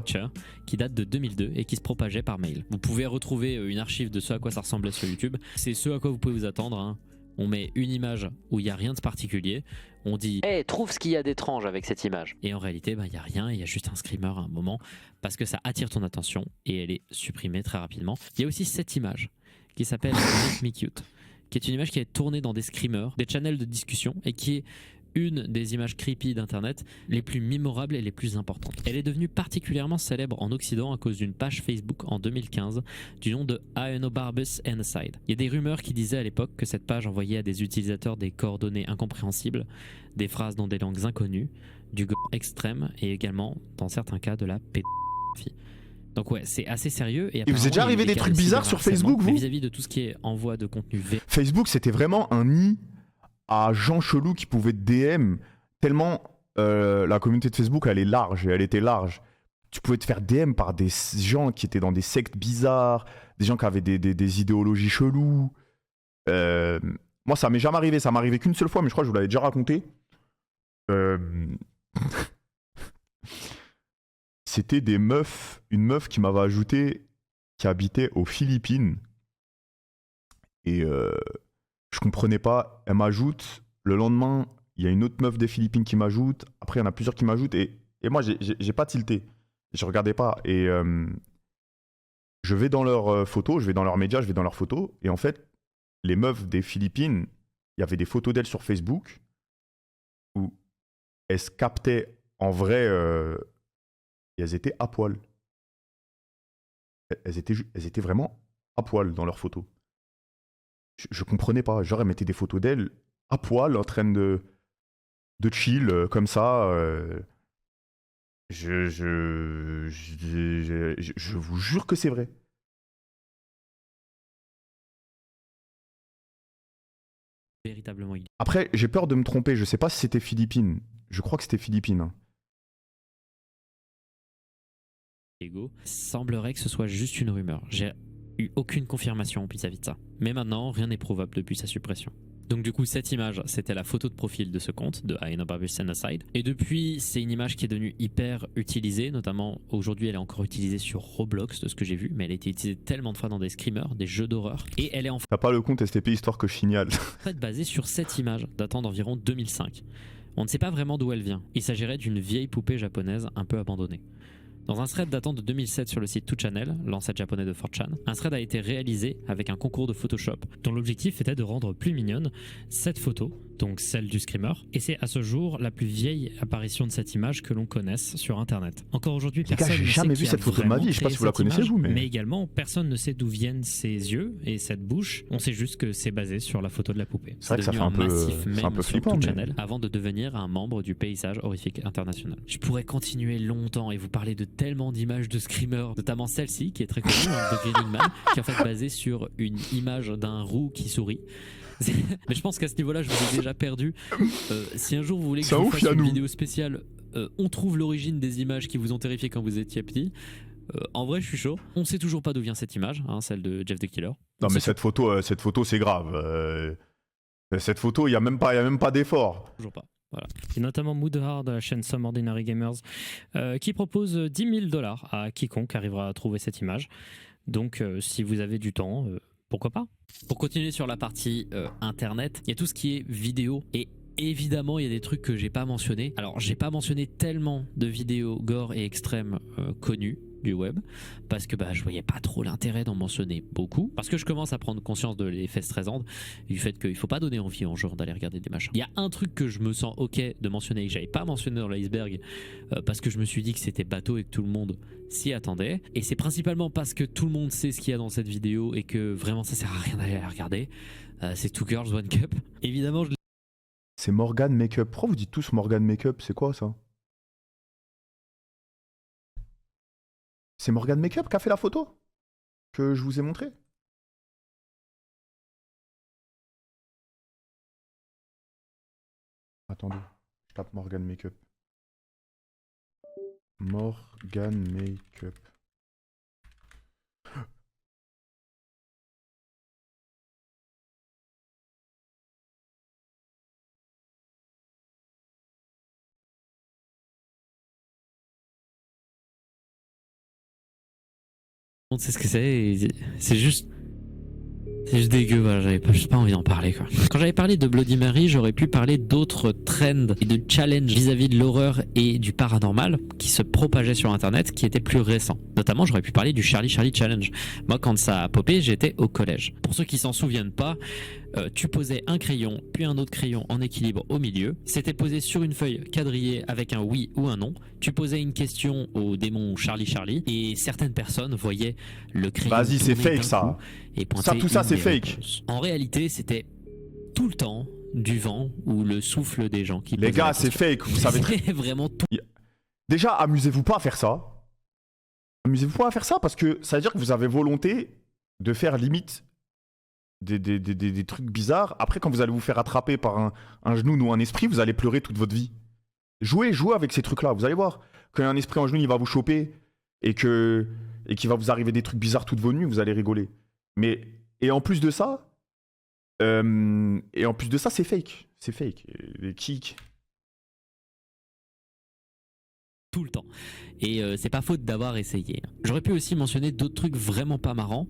B: qui date de 2002 et qui se propageait par mail. Vous pouvez retrouver une archive de ce à quoi ça ressemblait sur YouTube. C'est ce à quoi vous pouvez vous attendre, hein. On met une image où il n'y a rien de particulier. On dit hey, trouve ce qu'il y a d'étrange avec cette image. Et en réalité, il n'y a rien, il y a juste un screamer à un moment parce que ça attire ton attention et elle est supprimée très rapidement. Il y a aussi cette image qui s'appelle Make Me Cute, qui est une image qui est tournée dans des screamers, des channels de discussion et qui est une des images creepy d'internet les plus mémorables et les plus importantes. Elle est devenue particulièrement célèbre en Occident à cause d'une page Facebook en 2015 du nom de Aenobarbus Inside. Il y a des rumeurs qui disaient à l'époque que cette page envoyait à des utilisateurs des coordonnées incompréhensibles, des phrases dans des langues inconnues, du gore extrême et également, dans certains cas, de la pédophile. Donc ouais, c'est assez sérieux. Et
A: vous êtes déjà arrivé des trucs bizarres sur Facebook, vous?
B: Vis-à-vis de tout ce qui est envoi de contenu
A: Facebook, c'était vraiment un nid à gens chelous qui pouvaient DM, tellement la communauté de Facebook, elle est large, et elle était large. Tu pouvais te faire DM par des gens qui étaient dans des sectes bizarres, des gens qui avaient des idéologies cheloues. Moi, ça m'est jamais arrivé, ça m'est arrivé qu'une seule fois, mais je crois que je vous l'avais déjà raconté. C'était une meuf qui m'avait ajouté, qui habitait aux Philippines. Et je comprenais pas, elle m'ajoute, le lendemain, il y a une autre meuf des Philippines qui m'ajoute, après il y en a plusieurs qui m'ajoutent, et moi j'ai pas tilté, je regardais pas, et je vais dans leurs photos, je vais dans leurs médias, je vais dans leurs photos, et en fait, les meufs des Philippines, il y avait des photos d'elles sur Facebook, où elles se captaient en vrai, et elles étaient à poil. Elles étaient vraiment à poil dans leurs photos. Je comprenais pas. Genre, elle mettait des photos d'elle à poil, en train de chill, comme ça. Je vous jure que c'est vrai.
B: véritablement.
A: Après, j'ai peur de me tromper. Je sais pas si c'était Philippines. Je crois que c'était Philippines. Hein.
B: Semblerait que ce soit juste une rumeur. J'ai eu aucune confirmation vis-à-vis de ça. Mais maintenant, rien n'est prouvable depuis sa suppression. Donc du coup, cette image, c'était la photo de profil de ce compte, de Aenobarbus Inside. Et depuis, c'est une image qui est devenue hyper utilisée, notamment aujourd'hui, elle est encore utilisée sur Roblox, de ce que j'ai vu, mais elle a été utilisée tellement de fois dans des screamers, des jeux d'horreur. Et elle est en
A: T'as pas le compte STP histoire que je signale.
B: en fait basée sur cette image, datant d'environ 2005. On ne sait pas vraiment d'où elle vient. Il s'agirait d'une vieille poupée japonaise un peu abandonnée. Dans un thread datant de 2007 sur le site 2channel, l'ancêtre japonais de 4chan, un thread a été réalisé avec un concours de Photoshop dont l'objectif était de rendre plus mignonne cette photo
C: donc celle du screamer, et c'est à ce jour la plus vieille apparition de cette image que l'on connaisse sur Internet. Encore aujourd'hui,
A: Les gars,
C: personne
A: j'ai
C: ne sait
A: jamais
C: qui
A: vu
C: a
A: cette photo de ma
C: vraiment
A: vie. Je sais pas
C: créé
A: si vous la
C: cette
A: connaissez,
C: image,
A: vous, mais-
C: également, personne ne sait d'où viennent ses yeux et cette bouche. On sait juste que c'est basé sur la photo de la poupée.
A: C'est vrai que ça fait
C: devenu
A: un peu,
C: massif
A: c'est un
C: mème
A: peu
C: sur
A: flippant,
C: tout
A: mais-
C: Channel avant de devenir un membre du paysage horrifique international. Je pourrais continuer longtemps et vous parler de tellement d'images de screamers, notamment celle-ci qui est très connue, de Grilling Man, qui est en fait basée sur une image d'un roux qui sourit. Mais je pense qu'à ce niveau-là, je vous ai déjà perdu. Si un jour vous voulez que
A: Ça
C: je vous
A: ouf,
C: fasse
A: Yannou.
C: une vidéo spéciale, on trouve l'origine des images qui vous ont terrifié quand vous étiez petit. En vrai, je suis chaud. On sait toujours pas d'où vient cette image, hein, celle de Jeff the Killer.
A: Non,
C: On
A: mais
C: sait
A: cette photo, c'est grave. Cette photo, il y a même pas d'effort.
C: toujours pas. Voilà. Et notamment Moodhard de la chaîne Some Ordinary Gamers qui propose 10 000 $ à quiconque arrivera à trouver cette image. Donc, si vous avez du temps, pourquoi pas? Pour continuer sur la partie internet, il y a tout ce qui est vidéo et évidemment il y a des trucs que j'ai pas mentionné. Alors j'ai pas mentionné tellement de vidéos gore et extrêmes connues du web parce que je voyais pas trop l'intérêt d'en mentionner beaucoup parce que je commence à prendre conscience de l'effet stressant du fait qu'il faut pas donner envie aux gens d'aller regarder des machins. Il y a un truc que je me sens ok de mentionner et que j'avais pas mentionné dans l'iceberg parce que je me suis dit que c'était bateau et que tout le monde s'y attendait, et c'est principalement parce que tout le monde sait ce qu'il y a dans cette vidéo et que vraiment ça sert à rien d'aller la regarder. C'est Two Girls One Cup. Évidemment
A: C'est Morgan Makeup. Pourquoi vous dites tous Morgan Makeup? C'est quoi ça? C'est Morgan Makeup qui a fait la photo que je vous ai montrée? Attendez, je tape Morgan Makeup. Morgan Makeup.
C: monde sait ce que c'est et c'est juste dégueu, voilà, j'avais juste pas envie d'en parler quoi. Quand j'avais parlé de Bloody Mary, j'aurais pu parler d'autres trends et de challenges vis-à-vis de l'horreur et du paranormal qui se propageaient sur internet qui étaient plus récents. Notamment j'aurais pu parler du Charlie Challenge. Moi quand ça a popé, j'étais au collège. Pour ceux qui s'en souviennent pas, tu posais un crayon puis un autre crayon en équilibre au milieu. C'était posé sur une feuille quadrillée avec un oui ou un non. Tu posais une question au démon Charlie et certaines personnes voyaient le crayon.
A: Vas-y, c'est
C: tourner
A: fake
C: d'un
A: ça.
C: coup et
A: Ça,
C: pointer
A: tout ça,
C: une
A: c'est
C: des
A: fake.
C: réponses. En réalité, c'était tout le temps du vent ou le souffle des gens qui
A: Les
C: posaient
A: gars,
C: la
A: c'est
C: question.
A: fake. Vous savez très...
C: C'était vraiment tout.
A: Déjà, amusez-vous pas à faire ça. Amusez-vous pas à faire ça parce que ça veut dire que vous avez volonté de faire limite des trucs bizarres. Après, quand vous allez vous faire attraper par un genou ou un esprit, vous allez pleurer toute votre vie. Jouez avec ces trucs-là. Vous allez voir. Quand un esprit en genou, il va vous choper et qu'il va vous arriver des trucs bizarres toutes vos nuits, vous allez rigoler. Et en plus de ça, c'est fake. C'est fake. Les kicks.
C: Tout le temps. Et c'est pas faute d'avoir essayé. J'aurais pu aussi mentionner d'autres trucs vraiment pas marrants.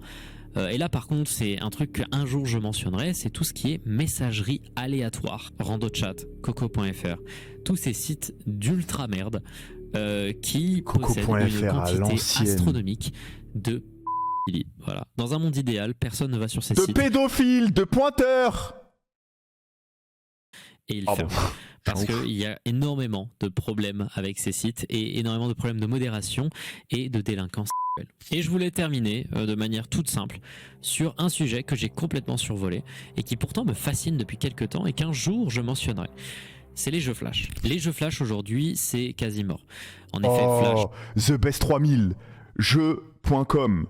C: Et là, par contre, c'est un truc qu'un jour je mentionnerai, c'est tout ce qui est messagerie aléatoire. RandoChat, Coco.fr, tous ces sites d'ultra merde qui possèdent une
A: Coco.fr à
C: quantité
A: l'ancienne.
C: astronomique de voilà. Dans un monde idéal, personne ne va sur ces
A: De
C: sites
A: pédophiles, de pointeurs.
C: et ils
A: Pardon.
C: ferment. Parce
A: Ouf.
C: qu'il y a énormément de problèmes avec ces sites et énormément de problèmes de modération et de délinquance sexuelle. Et je voulais terminer de manière toute simple sur un sujet que j'ai complètement survolé et qui pourtant me fascine depuis quelques temps et qu'un jour je mentionnerai. C'est les jeux Flash. Les jeux Flash aujourd'hui, c'est quasi mort. En effet, Flash.
A: Oh, The Best 3000, jeux.com,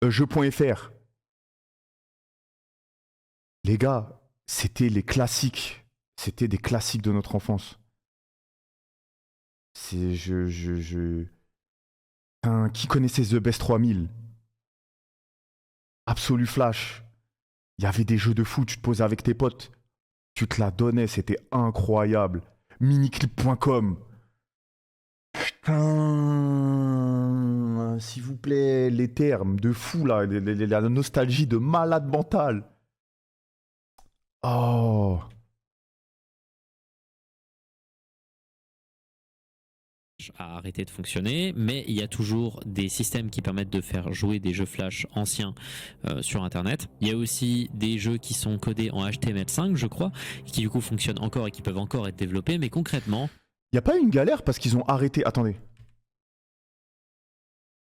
A: jeux.fr. Les gars, c'était les classiques. C'était des classiques de notre enfance. C'est qui connaissait The Best 3000? Absolu Flash. Il y avait des jeux de foot, tu te posais avec tes potes. Tu te la donnais, c'était incroyable. Miniclip.com. Putain, s'il vous plaît, les termes de fou là, la nostalgie de malade mental. Oh.
B: Flash a arrêté de fonctionner, mais il y a toujours des systèmes qui permettent de faire jouer des jeux Flash anciens sur Internet. Il y a aussi des jeux qui sont codés en HTML5, je crois, qui du coup fonctionnent encore et qui peuvent encore être développés, mais concrètement...
A: Il n'y a pas eu une galère parce qu'ils ont arrêté... Attendez.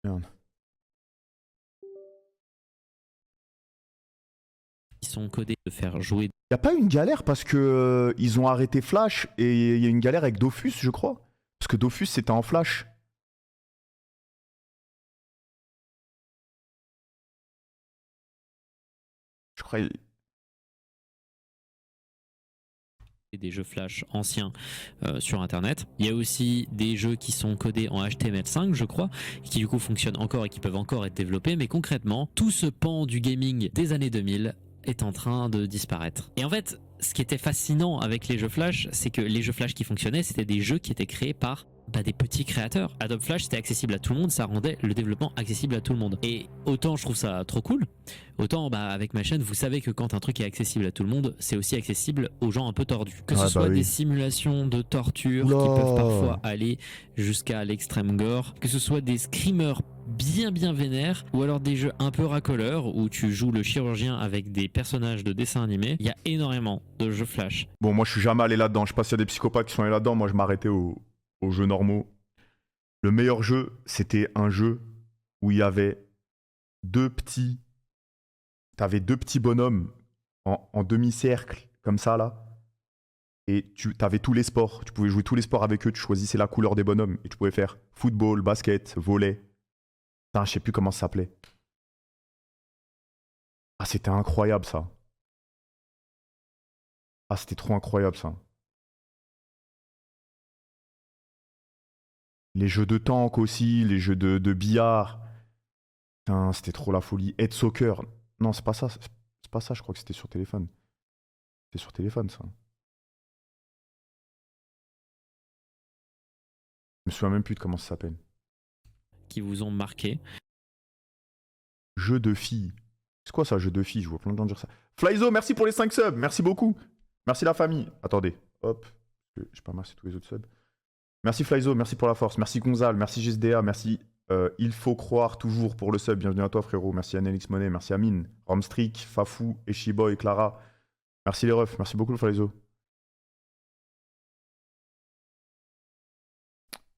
A: Merde.
B: Ils sont codés de faire jouer...
A: Il n'y a pas eu une galère parce que ils ont arrêté Flash et il y a une galère avec Dofus, je crois. Parce que Dofus, c'était en Flash. Je crois...
B: des jeux Flash anciens sur Internet. Il y a aussi des jeux qui sont codés en HTML5, je crois, qui du coup fonctionnent encore et qui peuvent encore être développés, mais concrètement, tout ce pan du gaming des années 2000 est en train de disparaître. Et en fait, ce qui était fascinant avec les jeux Flash, c'est que les jeux Flash qui fonctionnaient, c'était des jeux qui étaient créés par des petits créateurs. Adobe Flash, c'était accessible à tout le monde, ça rendait le développement accessible à tout le monde. Et autant je trouve ça trop cool, autant avec ma chaîne, vous savez que quand un truc est accessible à tout le monde, c'est aussi accessible aux gens un peu tordus. Que ce soit des simulations de torture qui peuvent parfois aller jusqu'à l'extrême gore, que ce soit des screamers bien vénères, ou alors des jeux un peu racoleurs où tu joues le chirurgien avec des personnages de dessins animés. Il y a énormément de jeux Flash.
A: Bon, moi je suis jamais allé là-dedans. Je sais pas s'il y a des psychopathes qui sont allés là-dedans. Moi je m'arrêtais aux jeux normaux. Le meilleur jeu, c'était un jeu où il y avait t'avais deux petits bonhommes en demi-cercle, comme ça là. Et t'avais tous les sports. Tu pouvais jouer tous les sports avec eux. Tu choisissais la couleur des bonhommes. Et tu pouvais faire football, basket, volley. Putain, je sais plus comment ça s'appelait. Ah, c'était incroyable ça. Ah, c'était trop incroyable ça. Les jeux de tank aussi, les jeux de billard. Putain, c'était trop la folie. Head Soccer. Non, c'est pas ça. C'est pas ça, je crois que c'était sur téléphone. C'était sur téléphone ça. Je me souviens même plus de comment ça s'appelle.
B: Qui vous ont marqué.
A: Jeu de filles. C'est quoi ça, jeu de filles? Je vois plein de gens dire ça. Flyzo, merci pour les 5 subs. Merci beaucoup. Merci la famille. Attendez. Hop. Je sais pas, merci tous les autres subs. Merci Flyzo, merci pour la force. Merci Gonzal, merci GSDA, merci Il faut croire toujours pour le sub. Bienvenue à toi frérot. Merci Annelix Monet, merci Amine, Romstrick, Fafou, Eshiboy, Clara. Merci les refs, merci beaucoup Flyzo.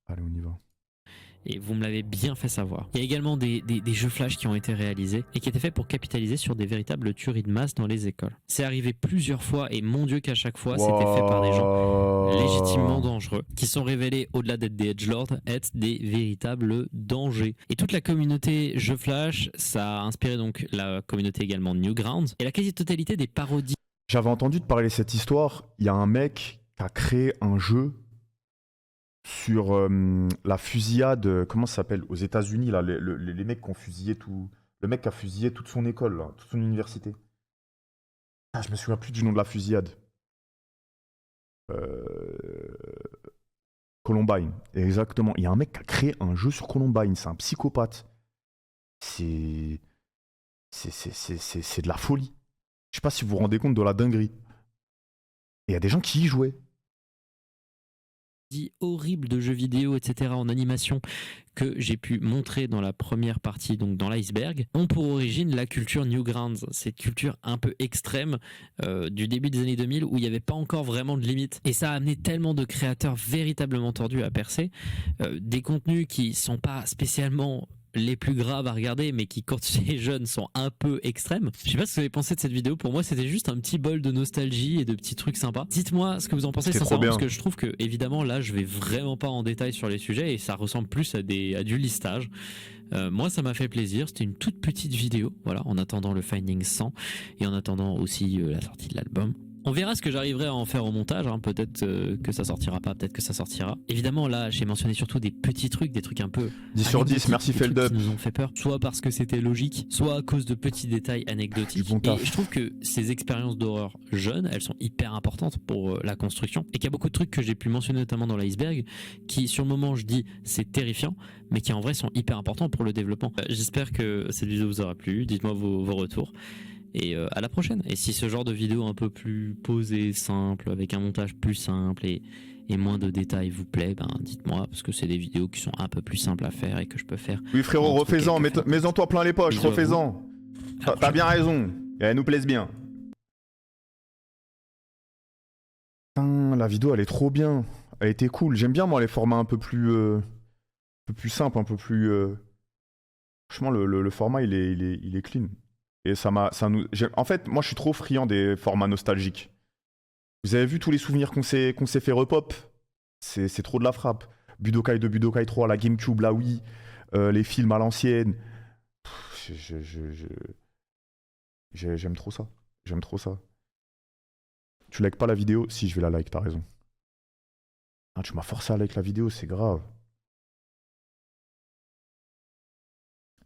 A: Allez, on y va.
B: Et vous me l'avez bien fait savoir. Il y a également des jeux Flash qui ont été réalisés et qui étaient faits pour capitaliser sur des véritables tueries de masse dans les écoles. C'est arrivé plusieurs fois et mon Dieu qu'à chaque fois c'était fait par des gens légitimement dangereux qui sont révélés, au-delà d'être des edgelords, être des véritables dangers. Et toute la communauté jeux Flash, ça a inspiré donc la communauté également Newgrounds et la quasi-totalité des parodies.
A: J'avais entendu te parler de cette histoire. Il y a un mec qui a créé un jeu sur la fusillade, comment ça s'appelle, aux États-Unis, là, les mecs qui ont fusillé tout. Le mec qui a fusillé toute son école, là, toute son université. Ah, je me souviens plus du nom de la fusillade. Columbine, exactement. Il y a un mec qui a créé un jeu sur Columbine, c'est un psychopathe. C'est de la folie. Je sais pas si vous vous rendez compte de la dinguerie. Et il y a des gens qui y jouaient.
B: Horribles de jeux vidéo, etc. en animation que j'ai pu montrer dans la première partie, donc dans l'iceberg, ont pour origine la culture Newgrounds, cette culture un peu extrême du début des années 2000 où il n'y avait pas encore vraiment de limite. Et ça a amené tellement de créateurs véritablement tordus à percer, des contenus qui sont pas spécialement les plus graves à regarder, mais qui, quand tu es jeune, sont un peu extrêmes. Je sais pas ce que vous avez pensé de cette vidéo. Pour moi, c'était juste un petit bol de nostalgie et de petits trucs sympas. Dites-moi ce que vous en pensez sincèrement, parce que je trouve que, évidemment, là, je vais vraiment pas en détail sur les sujets et ça ressemble plus à du listage. Moi, ça m'a fait plaisir. C'était une toute petite vidéo, voilà, en attendant le Finding 100 et en attendant aussi la sortie de l'album. On verra ce que j'arriverai à en faire au montage, hein. Peut-être que ça sortira pas, peut-être que ça sortira. Évidemment, là, j'ai mentionné surtout des petits trucs, des trucs un peu
A: 10 sur 10, merci Feldup.
B: Qui nous ont fait peur, soit parce que c'était logique, soit à cause de petits détails anecdotiques. Et je trouve que ces expériences d'horreur jeunes, elles sont hyper importantes pour la construction. Et qu'il y a beaucoup de trucs que j'ai pu mentionner notamment dans l'iceberg, qui sur le moment, je dis, c'est terrifiant, mais qui en vrai sont hyper importants pour le développement. J'espère que cette vidéo vous aura plu, dites-moi vos retours. Et à la prochaine. Et si ce genre de vidéo un peu plus posée, simple, avec un montage plus simple et moins de détails vous plaît, ben dites-moi, parce que c'est des vidéos qui sont un peu plus simples à faire et que je peux faire.
A: Oui, frérot,
B: entre
A: refais-en,
B: quelques
A: mets-en toi plein les poches,
B: Bisous à vous.
A: refais-en.
B: À la
A: T'as bien raison, et elles nous plaisent bien. Putain, la vidéo, elle est trop bien. Elle était cool. J'aime bien, moi, les formats un peu plus simples, un peu plus... Franchement, le format, il est clean. Et en fait, moi, je suis trop friand des formats nostalgiques. Vous avez vu tous les souvenirs qu'on s'est fait repop? C'est trop de la frappe. Budokai 2, Budokai 3, la GameCube, la Wii, les films à l'ancienne. J'aime trop ça. J'aime trop ça. Tu likes pas la vidéo? Si, je vais la like, t'as raison. Ah, tu m'as forcé à like la vidéo, c'est grave.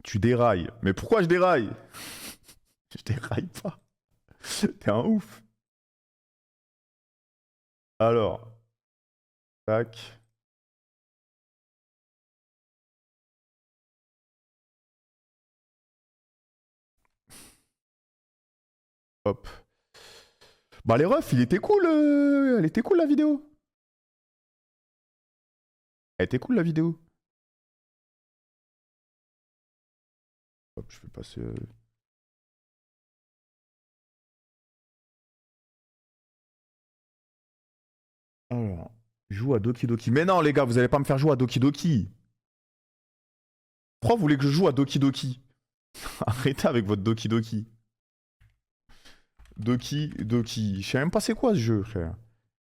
A: Tu dérailles. Mais pourquoi je déraille? Je déraille pas. T'es un ouf. Alors. Tac. Hop. Bah les refs, il était cool. Elle était cool la vidéo. Elle était cool la vidéo. Hop, je vais passer... Alors, joue à Doki Doki. Mais non les gars, vous allez pas me faire jouer à Doki Doki. Pourquoi vous voulez que je joue à Doki Doki? Arrêtez avec votre Doki Doki. Doki Doki. Je sais même pas c'est quoi ce jeu, frère.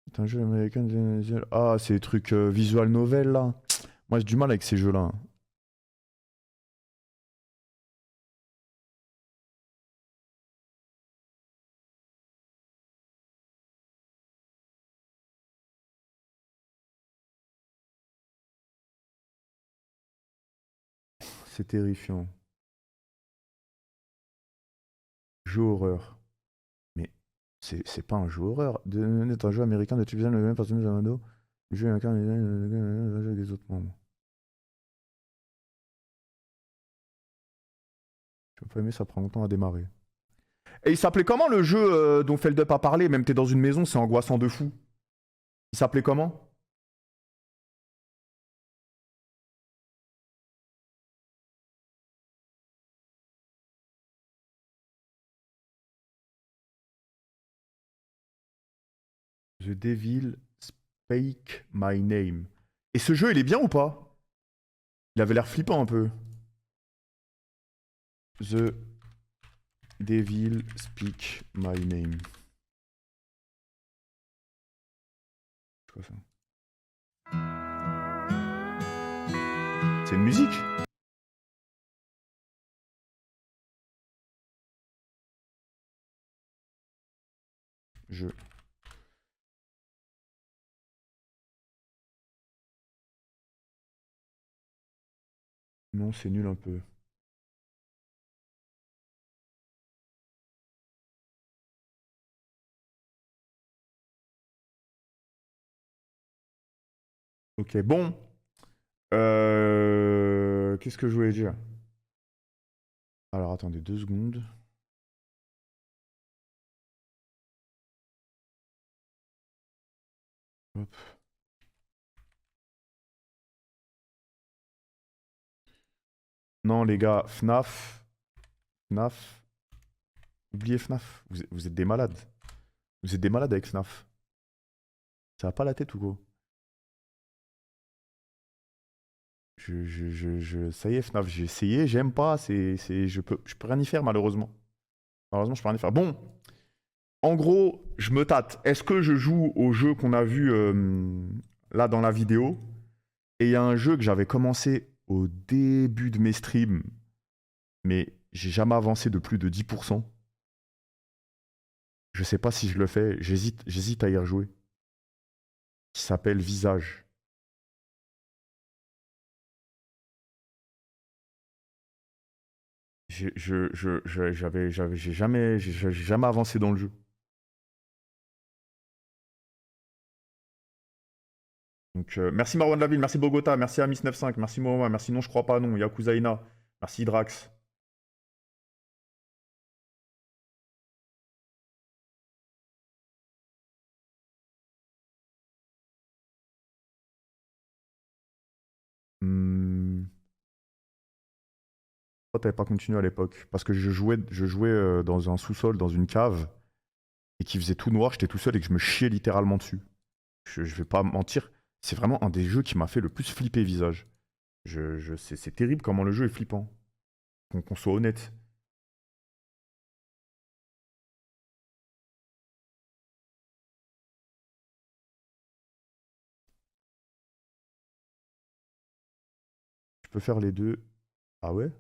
A: C'est un jeu américain. Ah, c'est des trucs visual novel là. Moi j'ai du mal avec ces jeux-là. C'est terrifiant. Jeu horreur. Mais c'est pas un jeu horreur. C'est un jeu américain de Tubisan, le même personnage à Le jeu américain des autres membres. Je pas aimé, ça prend longtemps à démarrer. Et il s'appelait comment le jeu dont Feldup a parlé? Même t'es dans une maison, c'est angoissant de fou. Il s'appelait comment? The Devil Spake My Name. Et ce jeu, il est bien ou pas? Il avait l'air flippant un peu. The Devil Speak My Name. C'est quoi ça? C'est une musique? Je... Non, c'est nul un peu. Ok, bon. Qu'est-ce que je voulais dire? Alors, attendez 2 secondes. Hop. Non, les gars, FNAF. FNAF. Oubliez FNAF. Vous êtes des malades. Vous êtes des malades avec FNAF. Ça va pas la tête ou quoi? Ça y est, FNAF, j'ai essayé, j'aime pas. Je peux rien y faire, malheureusement. Malheureusement, je peux rien y faire. Bon. En gros, je me tâte. Est-ce que je joue au jeu qu'on a vu là dans la vidéo? Et il y a un jeu que j'avais commencé au début de mes streams, mais j'ai jamais avancé de plus de 10%. Je sais pas si je le fais, j'hésite à y rejouer. Qui s'appelle Visage. J'ai jamais avancé dans le jeu. Donc, merci Marwan Laville, merci Bogota, merci Amis95, merci Mohamed, merci Non Je Crois Pas Non, Yakuzaina, merci Drax. Hmm. Pourquoi t'avais pas continué à l'époque? Parce que je jouais dans un sous-sol, dans une cave, et qui faisait tout noir, j'étais tout seul et que je me chiais littéralement dessus. Je vais pas mentir, c'est vraiment un des jeux qui m'a fait le plus flipper visage. C'est terrible comment le jeu est flippant. Qu'on soit honnête. Je peux faire les deux. Ah ouais?